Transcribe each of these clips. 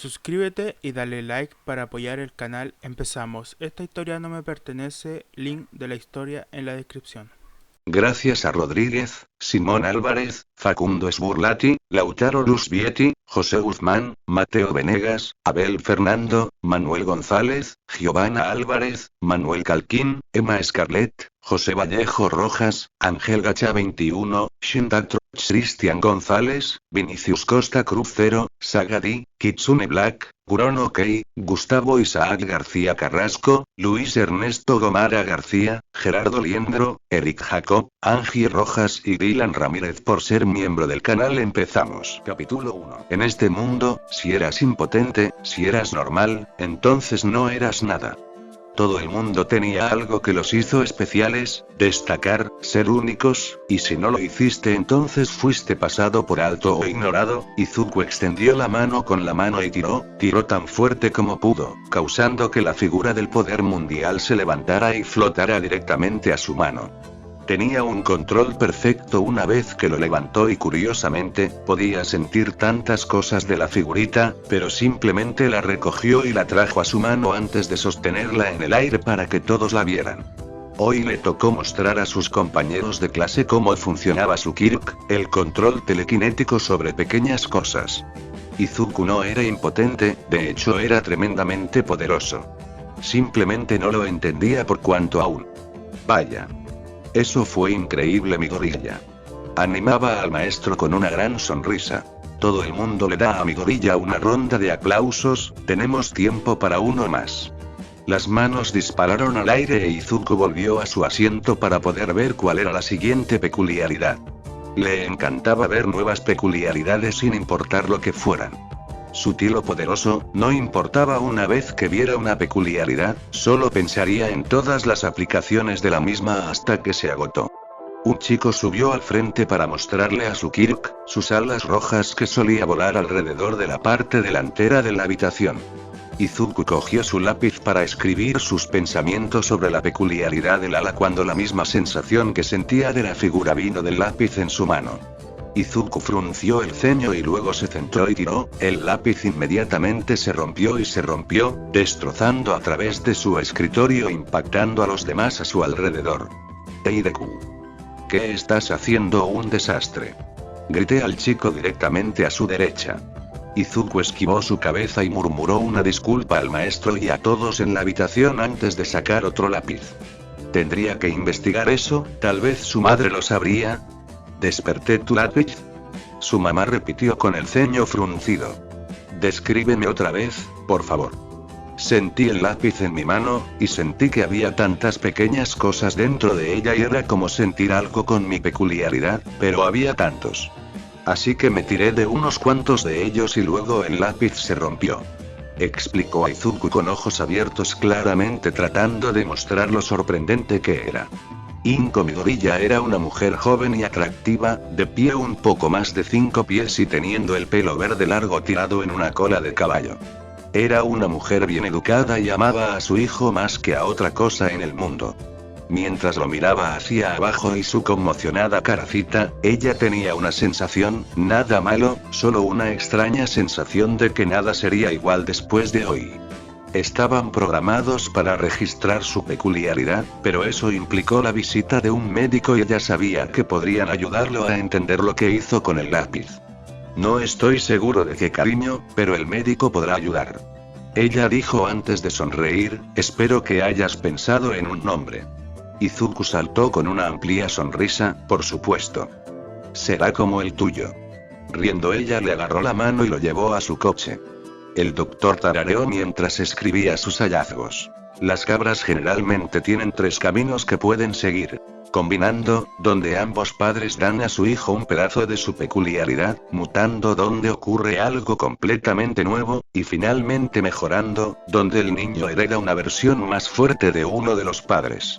Suscríbete y dale like para apoyar el canal. Empezamos. Esta historia no me pertenece. Link de la historia en la descripción. Gracias a Rodríguez, Simón Álvarez, Facundo Sburlati, Lautaro Lusbietti, José Guzmán, Mateo Venegas, Abel Fernando, Manuel González, Giovanna Álvarez, Manuel Calquín, Emma Scarlett, José Vallejo Rojas, Ángel Gacha 21, Shindatro, Cristian González, Vinicius Costa Crucero, Sagadi, Kitsune Black, Gurono Kei, Gustavo Isaac García Carrasco, Luis Ernesto Gomara García, Gerardo Liendro, Eric Jacob, Angie Rojas y Dylan Ramírez. Por ser miembro del canal empezamos. Capítulo 1. En este mundo, si eras impotente, si eras normal, entonces no eras nada. Todo el mundo tenía algo que los hizo especiales, destacar, ser únicos, y si no lo hiciste entonces fuiste pasado por alto o ignorado. Izuku extendió la mano con la mano y tiró tan fuerte como pudo, causando que la figura del poder mundial se levantara y flotara directamente a su mano. Tenía un control perfecto una vez que lo levantó y curiosamente, podía sentir tantas cosas de la figurita, pero simplemente la recogió y la trajo a su mano antes de sostenerla en el aire para que todos la vieran. Hoy le tocó mostrar a sus compañeros de clase cómo funcionaba su Kirk, el control telequinético sobre pequeñas cosas. Izuku no era impotente, de hecho era tremendamente poderoso. Simplemente no lo entendía por cuanto aún. Vaya. Eso fue increíble, Midoriya. Animaba al maestro con una gran sonrisa. Todo el mundo le da a Midoriya una ronda de aplausos, tenemos tiempo para uno más. Las manos dispararon al aire e Izuku volvió a su asiento para poder ver cuál era la siguiente peculiaridad. Le encantaba ver nuevas peculiaridades sin importar lo que fueran. Sutil o poderoso, no importaba. Una vez que viera una peculiaridad, solo pensaría en todas las aplicaciones de la misma hasta que se agotó. Un chico subió al frente para mostrarle a su Kirk, sus alas rojas que solía volar alrededor de la parte delantera de la habitación. Izuku cogió su lápiz para escribir sus pensamientos sobre la peculiaridad del ala cuando la misma sensación que sentía de la figura vino del lápiz en su mano. Izuku frunció el ceño y luego se centró y tiró. El lápiz inmediatamente se rompió, destrozando a través de su escritorio, impactando a los demás a su alrededor. Eideku. ¿Qué estás haciendo? Un desastre. Grité al chico directamente a su derecha. Izuku esquivó su cabeza y murmuró una disculpa al maestro y a todos en la habitación antes de sacar otro lápiz. Tendría que investigar eso, tal vez su madre lo sabría. ¿Desperté tu lápiz? Su mamá repitió con el ceño fruncido. Descríbeme otra vez, por favor. Sentí el lápiz en mi mano, y sentí que había tantas pequeñas cosas dentro de ella y era como sentir algo con mi peculiaridad, pero había tantos. Así que me tiré de unos cuantos de ellos y luego el lápiz se rompió. Explicó a Izuku con ojos abiertos, claramente tratando de mostrar lo sorprendente que era. Inko Midoriya era una mujer joven y atractiva, de pie un poco más de 5 pies y teniendo el pelo verde largo tirado en una cola de caballo. Era una mujer bien educada y amaba a su hijo más que a otra cosa en el mundo. Mientras lo miraba hacia abajo y su conmocionada caracita, ella tenía una sensación, nada malo, solo una extraña sensación de que nada sería igual después de hoy. Estaban programados para registrar su peculiaridad, pero eso implicó la visita de un médico y ella sabía que podrían ayudarlo a entender lo que hizo con el lápiz. No estoy seguro de qué, cariño, pero el médico podrá ayudar. Ella dijo antes de sonreír, espero que hayas pensado en un nombre. Izuku saltó con una amplia sonrisa, por supuesto. Será como el tuyo. Riendo ella le agarró la mano y lo llevó a su coche. El doctor tarareó mientras escribía sus hallazgos. Las cabras generalmente tienen 3 caminos que pueden seguir. Combinando, donde ambos padres dan a su hijo un pedazo de su peculiaridad, mutando donde ocurre algo completamente nuevo, y finalmente mejorando, donde el niño hereda una versión más fuerte de uno de los padres.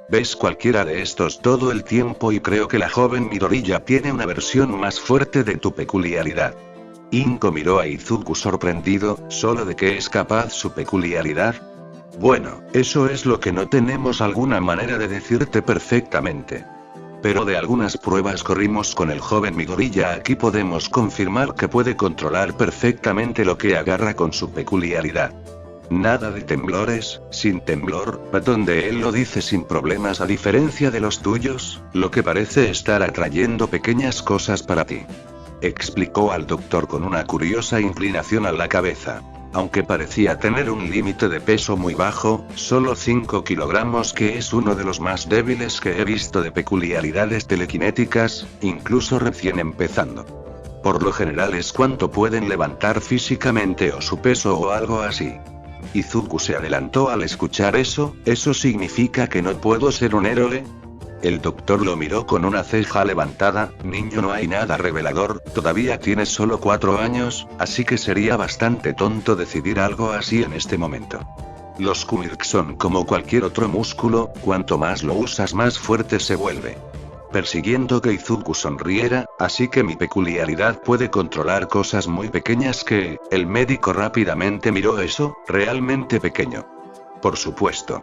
Ves cualquiera de estos todo el tiempo y creo que la joven Midoriya tiene una versión más fuerte de tu peculiaridad. Inko miró a Izuku sorprendido, ¿solo de qué es capaz su peculiaridad? Bueno, eso es lo que no tenemos alguna manera de decirte perfectamente. Pero de algunas pruebas corrimos con el joven Midoriya, aquí podemos confirmar que puede controlar perfectamente lo que agarra con su peculiaridad. Nada de temblores, sin temblor, donde él lo dice sin problemas a diferencia de los tuyos, lo que parece estar atrayendo pequeñas cosas para ti. Explicó al doctor con una curiosa inclinación a la cabeza. Aunque parecía tener un límite de peso muy bajo, solo 5 kilogramos, que es uno de los más débiles que he visto de peculiaridades telequinéticas, incluso recién empezando. Por lo general es cuánto pueden levantar físicamente o su peso o algo así. Izuku se adelantó al escuchar eso. ¿Eso significa que no puedo ser un héroe? El doctor lo miró con una ceja levantada. Niño, no hay nada revelador, todavía tienes solo 4 años, así que sería bastante tonto decidir algo así en este momento. Los quirks son como cualquier otro músculo, cuanto más lo usas más fuerte se vuelve. Persiguiendo que Izuku sonriera, así que mi peculiaridad puede controlar cosas muy pequeñas que... El médico rápidamente miró eso, realmente pequeño. Por supuesto.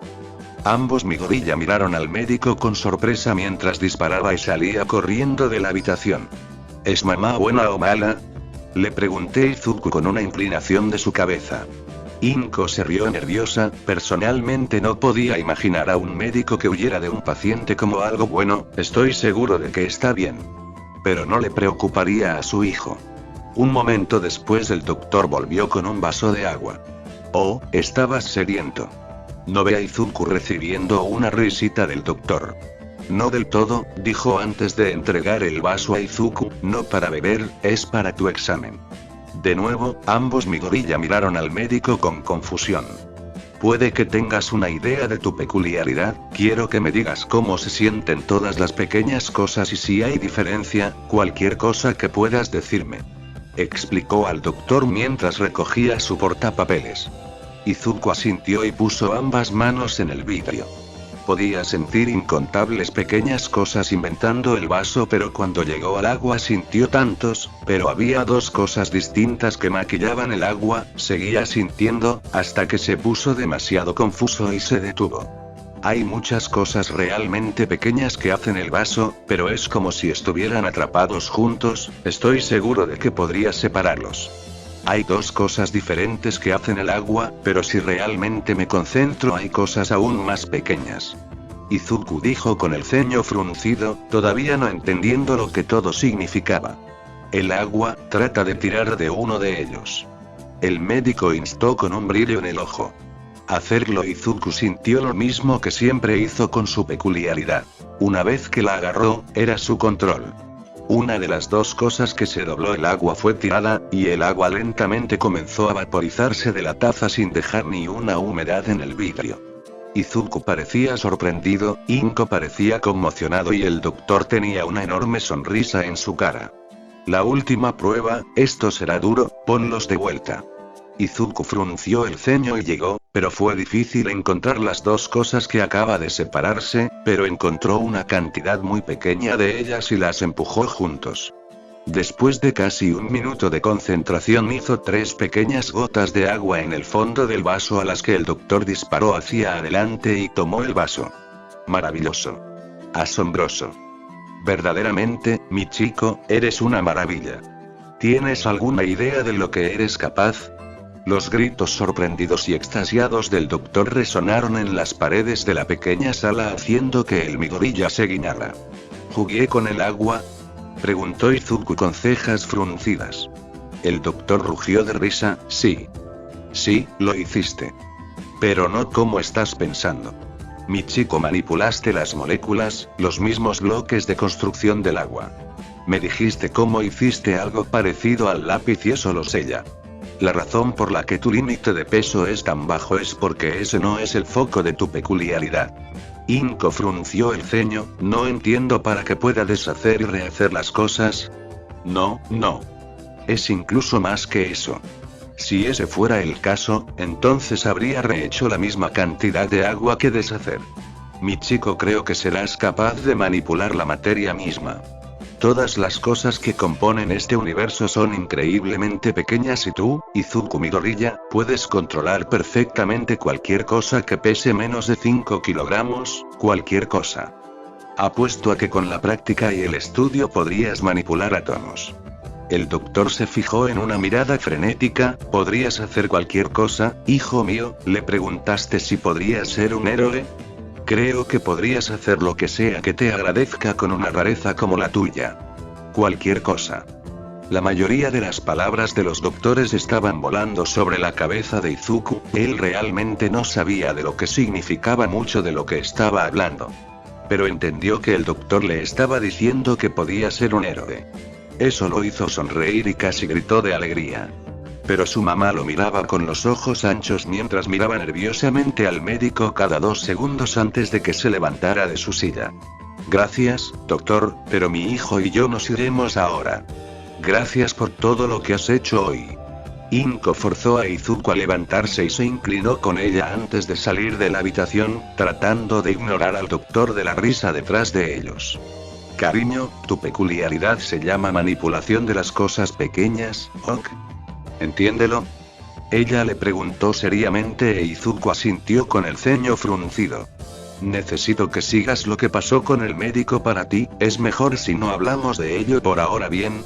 Ambos Midoriya miraron al médico con sorpresa mientras disparaba y salía corriendo de la habitación. ¿Es mamá buena o mala? Le pregunté a Izuku con una inclinación de su cabeza. Inko se rió nerviosa. Personalmente no podía imaginar a un médico que huyera de un paciente como algo bueno. Estoy seguro de que está bien. Pero no le preocuparía a su hijo. Un momento después el doctor volvió con un vaso de agua. Oh, estabas sediento. No ve a Izuku recibiendo una risita del doctor. No del todo, dijo antes de entregar el vaso a Izuku, no para beber, es para tu examen. De nuevo, ambos Midoriya miraron al médico con confusión. Puede que tengas una idea de tu peculiaridad, quiero que me digas cómo se sienten todas las pequeñas cosas y si hay diferencia, cualquier cosa que puedas decirme. Explicó al doctor mientras recogía su portapapeles. Izuku asintió y puso ambas manos en el vidrio. Podía sentir incontables pequeñas cosas inventando el vaso, pero cuando llegó al agua sintió tantos, pero había dos cosas distintas que maquillaban el agua. Seguía sintiendo, hasta que se puso demasiado confuso y se detuvo. Hay muchas cosas realmente pequeñas que hacen el vaso, pero es como si estuvieran atrapados juntos. Estoy seguro de que podría separarlos. Hay dos cosas diferentes que hacen el agua, pero si realmente me concentro hay cosas aún más pequeñas. Izuku dijo con el ceño fruncido, todavía no entendiendo lo que todo significaba. El agua, trata de tirar de uno de ellos. El médico instó con un brillo en el ojo. Hacerlo. Izuku sintió lo mismo que siempre hizo con su peculiaridad. Una vez que la agarró, era su control. Una de las dos cosas que se dobló, el agua fue tirada, y el agua lentamente comenzó a vaporizarse de la taza sin dejar ni una humedad en el vidrio. Izuku parecía sorprendido, Inko parecía conmocionado y el doctor tenía una enorme sonrisa en su cara. La última prueba, esto será duro, ponlos de vuelta. Izuku frunció el ceño y llegó, pero fue difícil encontrar las dos cosas que acaba de separarse, pero encontró una cantidad muy pequeña de ellas y las empujó juntos. Después de casi un minuto de concentración hizo 3 pequeñas gotas de agua en el fondo del vaso a las que el doctor disparó hacia adelante y tomó el vaso. Maravilloso. Asombroso. Verdaderamente, mi chico, eres una maravilla. ¿Tienes alguna idea de lo que eres capaz? Los gritos sorprendidos y extasiados del doctor resonaron en las paredes de la pequeña sala haciendo que el Midoriya se guiñara. ¿Jugué con el agua?, preguntó Izuku con cejas fruncidas. El doctor rugió de risa. Sí. Sí, lo hiciste. Pero no como estás pensando. Mi chico, manipulaste las moléculas, los mismos bloques de construcción del agua. Me dijiste cómo hiciste algo parecido al lápiz y eso lo sé ya. La razón por la que tu límite de peso es tan bajo es porque ese no es el foco de tu peculiaridad. Inko frunció el ceño. No entiendo para qué pueda deshacer y rehacer las cosas. No. Es incluso más que eso. Si ese fuera el caso, entonces habría rehecho la misma cantidad de agua que deshacer. Mi chico, creo que serás capaz de manipular la materia misma. Todas las cosas que componen este universo son increíblemente pequeñas y tú, Izuku Midoriya, puedes controlar perfectamente cualquier cosa que pese menos de 5 kilogramos, cualquier cosa. Apuesto a que con la práctica y el estudio podrías manipular átomos. El doctor se fijó en una mirada frenética. ¿Podrías hacer cualquier cosa, hijo mío? Le preguntaste si podrías ser un héroe. Creo que podrías hacer lo que sea que te agradezca con una rareza como la tuya. Cualquier cosa. La mayoría de las palabras de los doctores estaban volando sobre la cabeza de Izuku. Él realmente no sabía de lo que significaba mucho de lo que estaba hablando. Pero entendió que el doctor le estaba diciendo que podía ser un héroe. Eso lo hizo sonreír y casi gritó de alegría. Pero su mamá lo miraba con los ojos anchos mientras miraba nerviosamente al médico cada 2 segundos antes de que se levantara de su silla. Gracias, doctor, pero mi hijo y yo nos iremos ahora. Gracias por todo lo que has hecho hoy. Inko forzó a Izuku a levantarse y se inclinó con ella antes de salir de la habitación, tratando de ignorar al doctor de la risa detrás de ellos. Cariño, tu peculiaridad se llama manipulación de las cosas pequeñas, ¿ok? ¿Entiéndelo? Ella le preguntó seriamente e Izuku asintió con el ceño fruncido. Necesito que sigas lo que pasó con el médico para ti, es mejor si no hablamos de ello por ahora, ¿bien?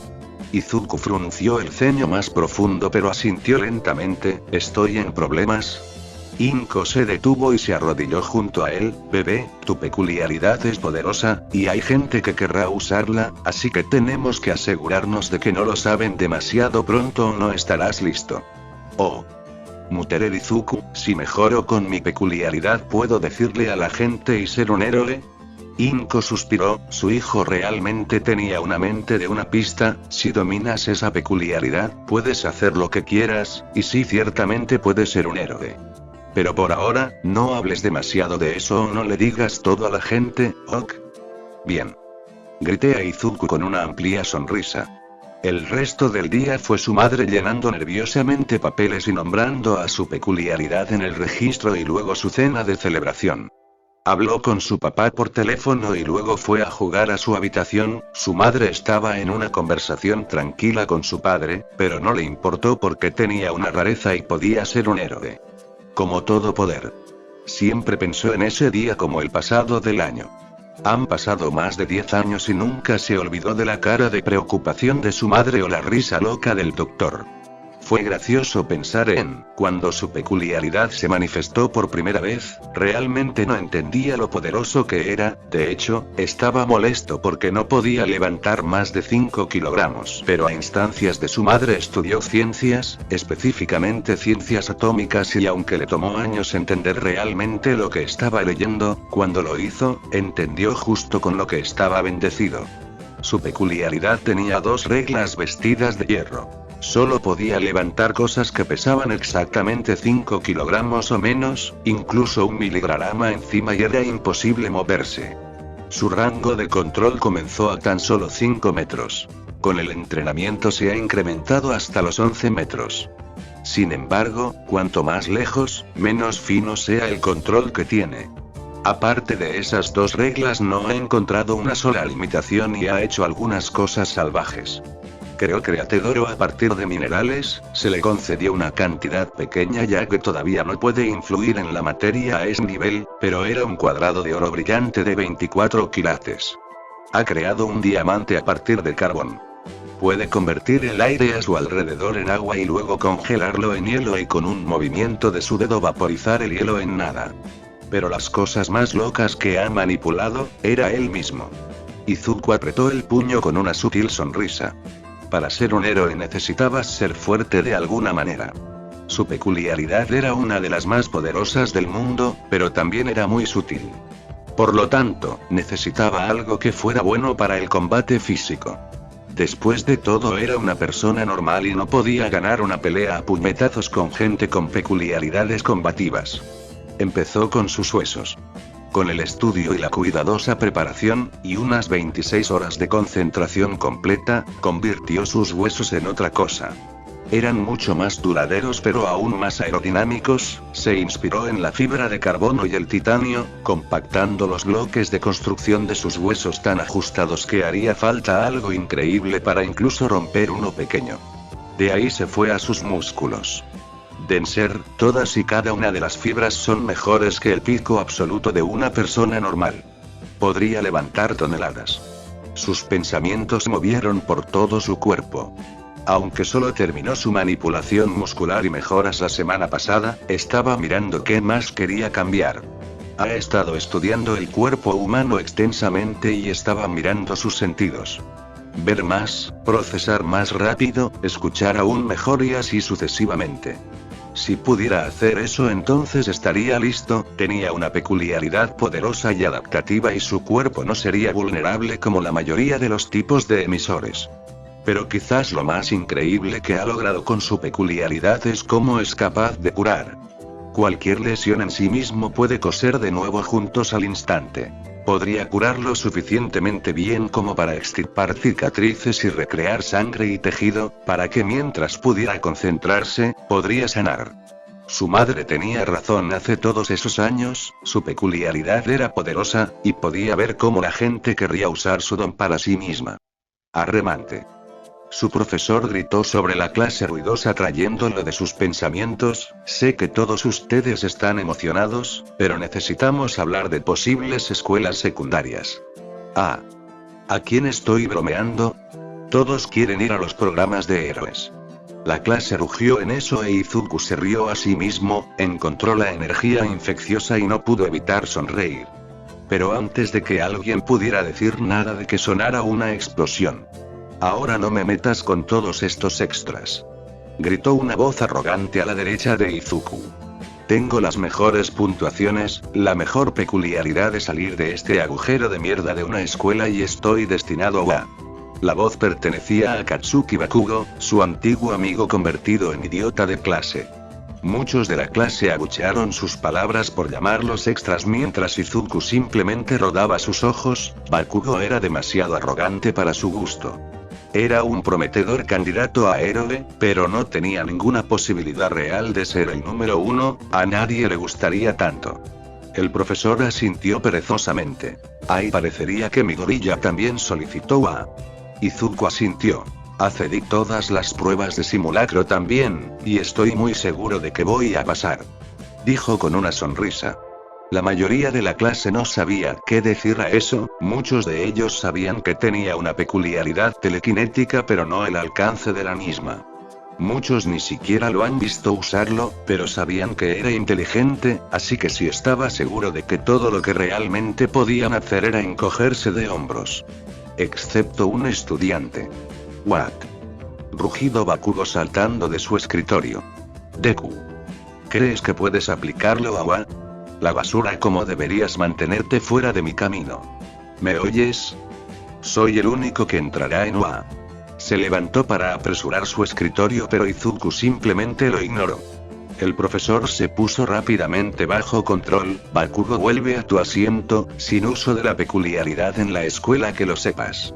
Izuku frunció el ceño más profundo pero asintió lentamente. ¿Estoy en problemas? Inko se detuvo y se arrodilló junto a él. Bebé, tu peculiaridad es poderosa, y hay gente que querrá usarla, así que tenemos que asegurarnos de que no lo saben demasiado pronto o no estarás listo. Oh. Muteré Izuku, si mejoro con mi peculiaridad ¿puedo decirle a la gente y ser un héroe? Inko suspiró, su hijo realmente tenía una mente de una pista. Si dominas esa peculiaridad, puedes hacer lo que quieras, y sí, ciertamente puedes ser un héroe. Pero por ahora, no hables demasiado de eso o no le digas todo a la gente, ¿ok? Bien. Grité a Izuku con una amplia sonrisa. El resto del día fue su madre llenando nerviosamente papeles y nombrando a su peculiaridad en el registro y luego su cena de celebración. Habló con su papá por teléfono y luego fue a jugar a su habitación. Su madre estaba en una conversación tranquila con su padre, pero no le importó porque tenía una rareza y podía ser un héroe. Como todo poder. Siempre pensó en ese día como el pasado del año. Han pasado más de 10 años y nunca se olvidó de la cara de preocupación de su madre o la risa loca del doctor. Fue gracioso pensar en, cuando su peculiaridad se manifestó por primera vez, realmente no entendía lo poderoso que era. De hecho, estaba molesto porque no podía levantar más de 5 kilogramos. Pero a instancias de su madre estudió ciencias, específicamente ciencias atómicas, y aunque le tomó años entender realmente lo que estaba leyendo, cuando lo hizo, entendió justo con lo que estaba bendecido. Su peculiaridad tenía 2 reglas vestidas de hierro. Solo podía levantar cosas que pesaban exactamente 5 kilogramos o menos, incluso 1 miligrama encima, y era imposible moverse. Su rango de control comenzó a tan solo 5 metros. Con el entrenamiento se ha incrementado hasta los 11 metros. Sin embargo, cuanto más lejos, menos fino sea el control que tiene. Aparte de esas 2 reglas no ha encontrado una sola limitación y ha hecho algunas cosas salvajes. Creó oro a partir de minerales, se le concedió una cantidad pequeña ya que todavía no puede influir en la materia a ese nivel, pero era un cuadrado de oro brillante de 24 quilates. Ha creado un diamante a partir de carbón. Puede convertir el aire a su alrededor en agua y luego congelarlo en hielo y con un movimiento de su dedo vaporizar el hielo en nada. Pero las cosas más locas que ha manipulado, era él mismo. Izuku apretó el puño con una sutil sonrisa. Para ser un héroe necesitabas ser fuerte de alguna manera. Su peculiaridad era una de las más poderosas del mundo, pero también era muy sutil. Por lo tanto, necesitaba algo que fuera bueno para el combate físico. Después de todo era una persona normal y no podía ganar una pelea a puñetazos con gente con peculiaridades combativas. Empezó con sus huesos. Con el estudio y la cuidadosa preparación, y unas 26 horas de concentración completa, convirtió sus huesos en otra cosa. Eran mucho más duraderos pero aún más aerodinámicos. Se inspiró en la fibra de carbono y el titanio, compactando los bloques de construcción de sus huesos tan ajustados que haría falta algo increíble para incluso romper uno pequeño. De ahí se fue a sus músculos. Denser, todas y cada una de las fibras son mejores que el pico absoluto de una persona normal. Podría levantar toneladas. Sus pensamientos se movieron por todo su cuerpo. Aunque solo terminó su manipulación muscular y mejoras la semana pasada, estaba mirando qué más quería cambiar. Ha estado estudiando el cuerpo humano extensamente y estaba mirando sus sentidos. Ver más, procesar más rápido, escuchar aún mejor y así sucesivamente. Si pudiera hacer eso entonces estaría listo, tenía una peculiaridad poderosa y adaptativa y su cuerpo no sería vulnerable como la mayoría de los tipos de emisores. Pero quizás lo más increíble que ha logrado con su peculiaridad es cómo es capaz de curar. Cualquier lesión en sí mismo puede coser de nuevo juntos al instante. Podría curarlo suficientemente bien como para extirpar cicatrices y recrear sangre y tejido, para que mientras pudiera concentrarse, podría sanar. Su madre tenía razón hace todos esos años, su peculiaridad era poderosa, y podía ver cómo la gente querría usar su don para sí misma. Arremante. Su profesor gritó sobre la clase ruidosa trayéndolo de sus pensamientos: sé que todos ustedes están emocionados, pero necesitamos hablar de posibles escuelas secundarias. ¿A quién estoy bromeando? Todos quieren ir a los programas de héroes. La clase rugió en eso e Izuku se rió a sí mismo, encontró la energía infecciosa y no pudo evitar sonreír. Pero antes de que alguien pudiera decir nada de que sonara una explosión. Ahora no me metas con todos estos extras. Gritó una voz arrogante a la derecha de Izuku. Tengo las mejores puntuaciones, la mejor peculiaridad de salir de este agujero de mierda de una escuela y estoy destinado a... La voz pertenecía a Katsuki Bakugo, su antiguo amigo convertido en idiota de clase. Muchos de la clase abuchearon sus palabras por llamarlos extras mientras Izuku simplemente rodaba sus ojos. Bakugo era demasiado arrogante para su gusto. Era un prometedor candidato a héroe, pero no tenía ninguna posibilidad real de ser el número uno, a nadie le gustaría tanto. El profesor asintió perezosamente. Ahí parecería que Midoriya también solicitó a... Izuku asintió. Accedí todas las pruebas de simulacro también, y estoy muy seguro de que voy a pasar. Dijo con una sonrisa. La mayoría de la clase no sabía qué decir a eso, muchos de ellos sabían que tenía una peculiaridad telequinética pero no el alcance de la misma. Muchos ni siquiera lo han visto usarlo, pero sabían que era inteligente, así que sí estaba seguro de que todo lo que realmente podían hacer era encogerse de hombros. Excepto un estudiante. ¿What? Rugido Bakugo saltando de su escritorio. Deku. ¿Crees que puedes aplicarlo a Wa? La basura, como deberías mantenerte fuera de mi camino. ¿Me oyes? Soy el único que entrará en Wa. Se levantó para apresurar su escritorio pero Izuku simplemente lo ignoró. El profesor se puso rápidamente bajo control. Bakugo, vuelve a tu asiento, sin uso de la peculiaridad en la escuela, que lo sepas.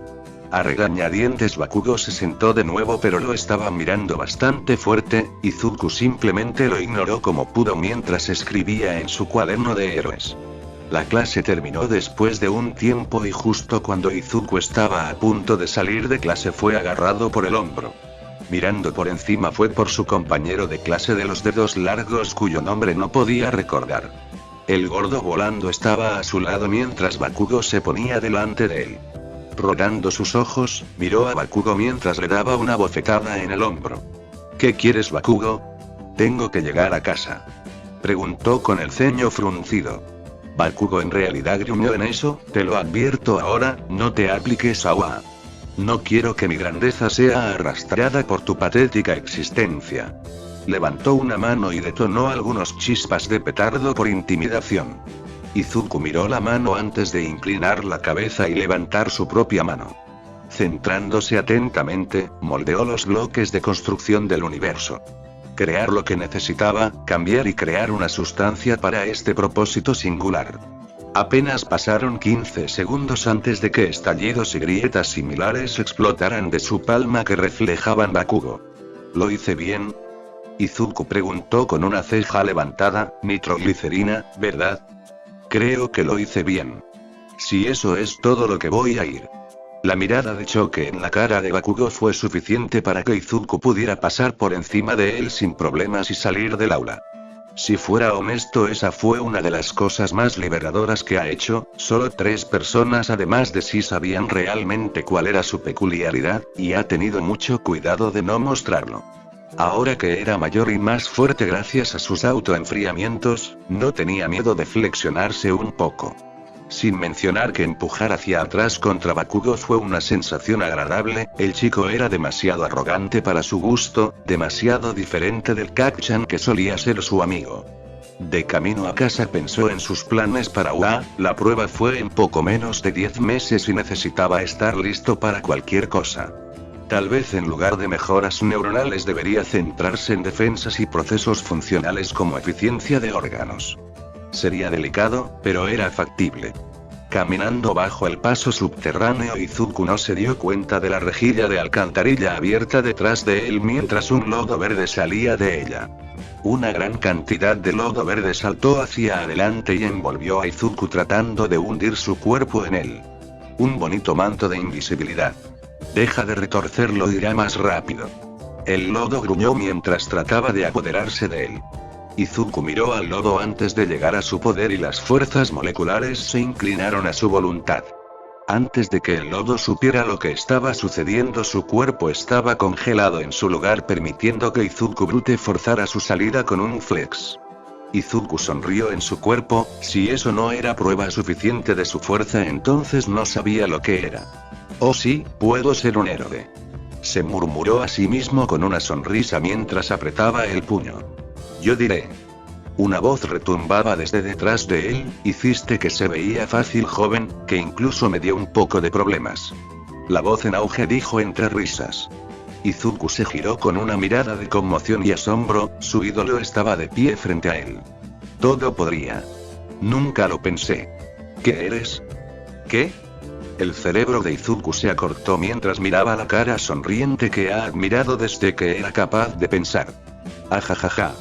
A regañadientes Bakugo se sentó de nuevo pero lo estaba mirando bastante fuerte. Izuku simplemente lo ignoró como pudo mientras escribía en su cuaderno de héroes. La clase terminó después de un tiempo y justo cuando Izuku estaba a punto de salir de clase fue agarrado por el hombro. Mirando por encima fue por su compañero de clase de los dedos largos cuyo nombre no podía recordar. El gordo volando estaba a su lado mientras Bakugo se ponía delante de él. Rodando sus ojos, miró a Bakugo mientras le daba una bofetada en el hombro. ¿Qué quieres, Bakugo? Tengo que llegar a casa. Preguntó con el ceño fruncido. Bakugo en realidad gruñó en eso, te lo advierto ahora, no te apliques a Wa. No quiero que mi grandeza sea arrastrada por tu patética existencia. Levantó una mano y detonó algunos chispas de petardo por intimidación. Izuku miró la mano antes de inclinar la cabeza y levantar su propia mano. Centrándose atentamente, moldeó los bloques de construcción del universo. Crear lo que necesitaba, cambiar y crear una sustancia para este propósito singular. Apenas pasaron 15 segundos antes de que estallidos y grietas similares explotaran de su palma que reflejaban Bakugo. ¿Lo hice bien? Izuku preguntó con una ceja levantada. Nitroglicerina, ¿verdad? Creo que lo hice bien. Si eso es todo lo que voy a ir. La mirada de choque en la cara de Bakugo fue suficiente para que Izuku pudiera pasar por encima de él sin problemas y salir del aula. Si fuera honesto, esa fue una de las cosas más liberadoras que ha hecho. Solo 3 personas además de sí sabían realmente cuál era su peculiaridad, y ha tenido mucho cuidado de no mostrarlo. Ahora que era mayor y más fuerte gracias a sus autoenfriamientos, no tenía miedo de flexionarse un poco. Sin mencionar que empujar hacia atrás contra Bakugo fue una sensación agradable. El chico era demasiado arrogante para su gusto, demasiado diferente del Kacchan que solía ser su amigo. De camino a casa pensó en sus planes para UA. La prueba fue en poco menos de 10 meses y necesitaba estar listo para cualquier cosa. Tal vez en lugar de mejoras neuronales debería centrarse en defensas y procesos funcionales como eficiencia de órganos. Sería delicado, pero era factible. Caminando bajo el paso subterráneo, Izuku no se dio cuenta de la rejilla de alcantarilla abierta detrás de él mientras un lodo verde salía de ella. Una gran cantidad de lodo verde saltó hacia adelante y envolvió a Izuku tratando de hundir su cuerpo en él. Un bonito manto de invisibilidad. Deja de retorcerlo, irá más rápido. El lodo gruñó mientras trataba de apoderarse de él. Izuku miró al lodo antes de llegar a su poder y las fuerzas moleculares se inclinaron a su voluntad. Antes de que el lodo supiera lo que estaba sucediendo, su cuerpo estaba congelado en su lugar, permitiendo que Izuku Brute forzara su salida con un flex. Izuku sonrió en su cuerpo. Si eso no era prueba suficiente de su fuerza, entonces no sabía lo que era. Oh sí, puedo ser un héroe. Se murmuró a sí mismo con una sonrisa mientras apretaba el puño. Yo diré. Una voz retumbaba desde detrás de él. Hiciste que se veía fácil, joven, que incluso me dio un poco de problemas. La voz en auge dijo entre risas. Izuku se giró con una mirada de conmoción y asombro. Su ídolo estaba de pie frente a él. Todo podría. Nunca lo pensé. ¿Qué eres? ¿Qué? El cerebro de Izuku se acortó mientras miraba la cara sonriente que ha admirado desde que era capaz de pensar. Ajajaja.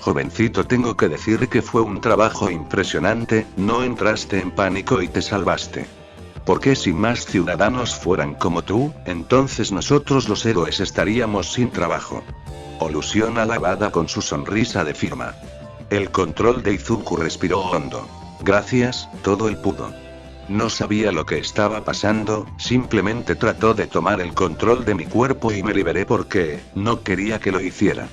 Jovencito, tengo que decir que fue un trabajo impresionante. No entraste en pánico y te salvaste. Porque si más ciudadanos fueran como tú, entonces nosotros los héroes estaríamos sin trabajo. Olusión alabada con su sonrisa de firma. El control de Izuku respiró hondo. Gracias, todo el pudo. No sabía lo que estaba pasando, simplemente trató de tomar el control de mi cuerpo y me liberé porque no quería que lo hiciera.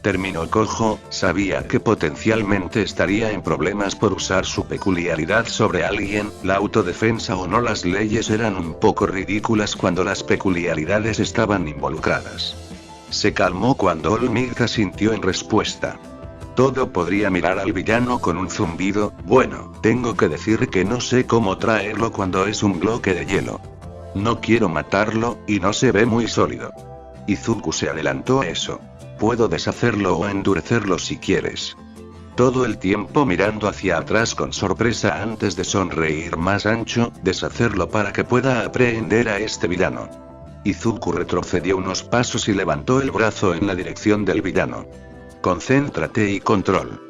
Terminó cojo. Sabía que potencialmente estaría en problemas por usar su peculiaridad sobre alguien. La autodefensa o no, las leyes eran un poco ridículas cuando las peculiaridades estaban involucradas. Se calmó cuando All-Might asintió en respuesta. Todo podría mirar al villano con un zumbido. Bueno, tengo que decir que no sé cómo traerlo cuando es un bloque de hielo. No quiero matarlo, y no se ve muy sólido. Izuku se adelantó a eso. Puedo deshacerlo o endurecerlo si quieres. Todo el tiempo mirando hacia atrás con sorpresa antes de sonreír más ancho, deshacerlo para que pueda aprehender a este villano. Izuku retrocedió unos pasos y levantó el brazo en la dirección del villano. Concéntrate y control.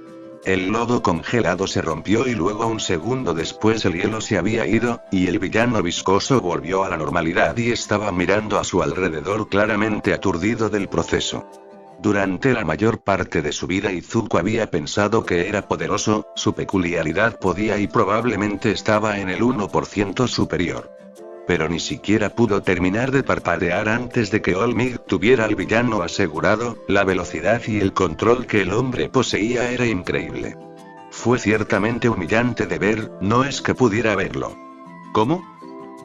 El lodo congelado se rompió y luego un segundo después el hielo se había ido, y el villano viscoso volvió a la normalidad y estaba mirando a su alrededor claramente aturdido del proceso. Durante la mayor parte de su vida Izuku había pensado que era poderoso, su peculiaridad podía y probablemente estaba en el 1% superior. Pero ni siquiera pudo terminar de parpadear antes de que All-Might tuviera al villano asegurado. La velocidad y el control que el hombre poseía era increíble. Fue ciertamente humillante de ver, no es que pudiera verlo. ¿Cómo?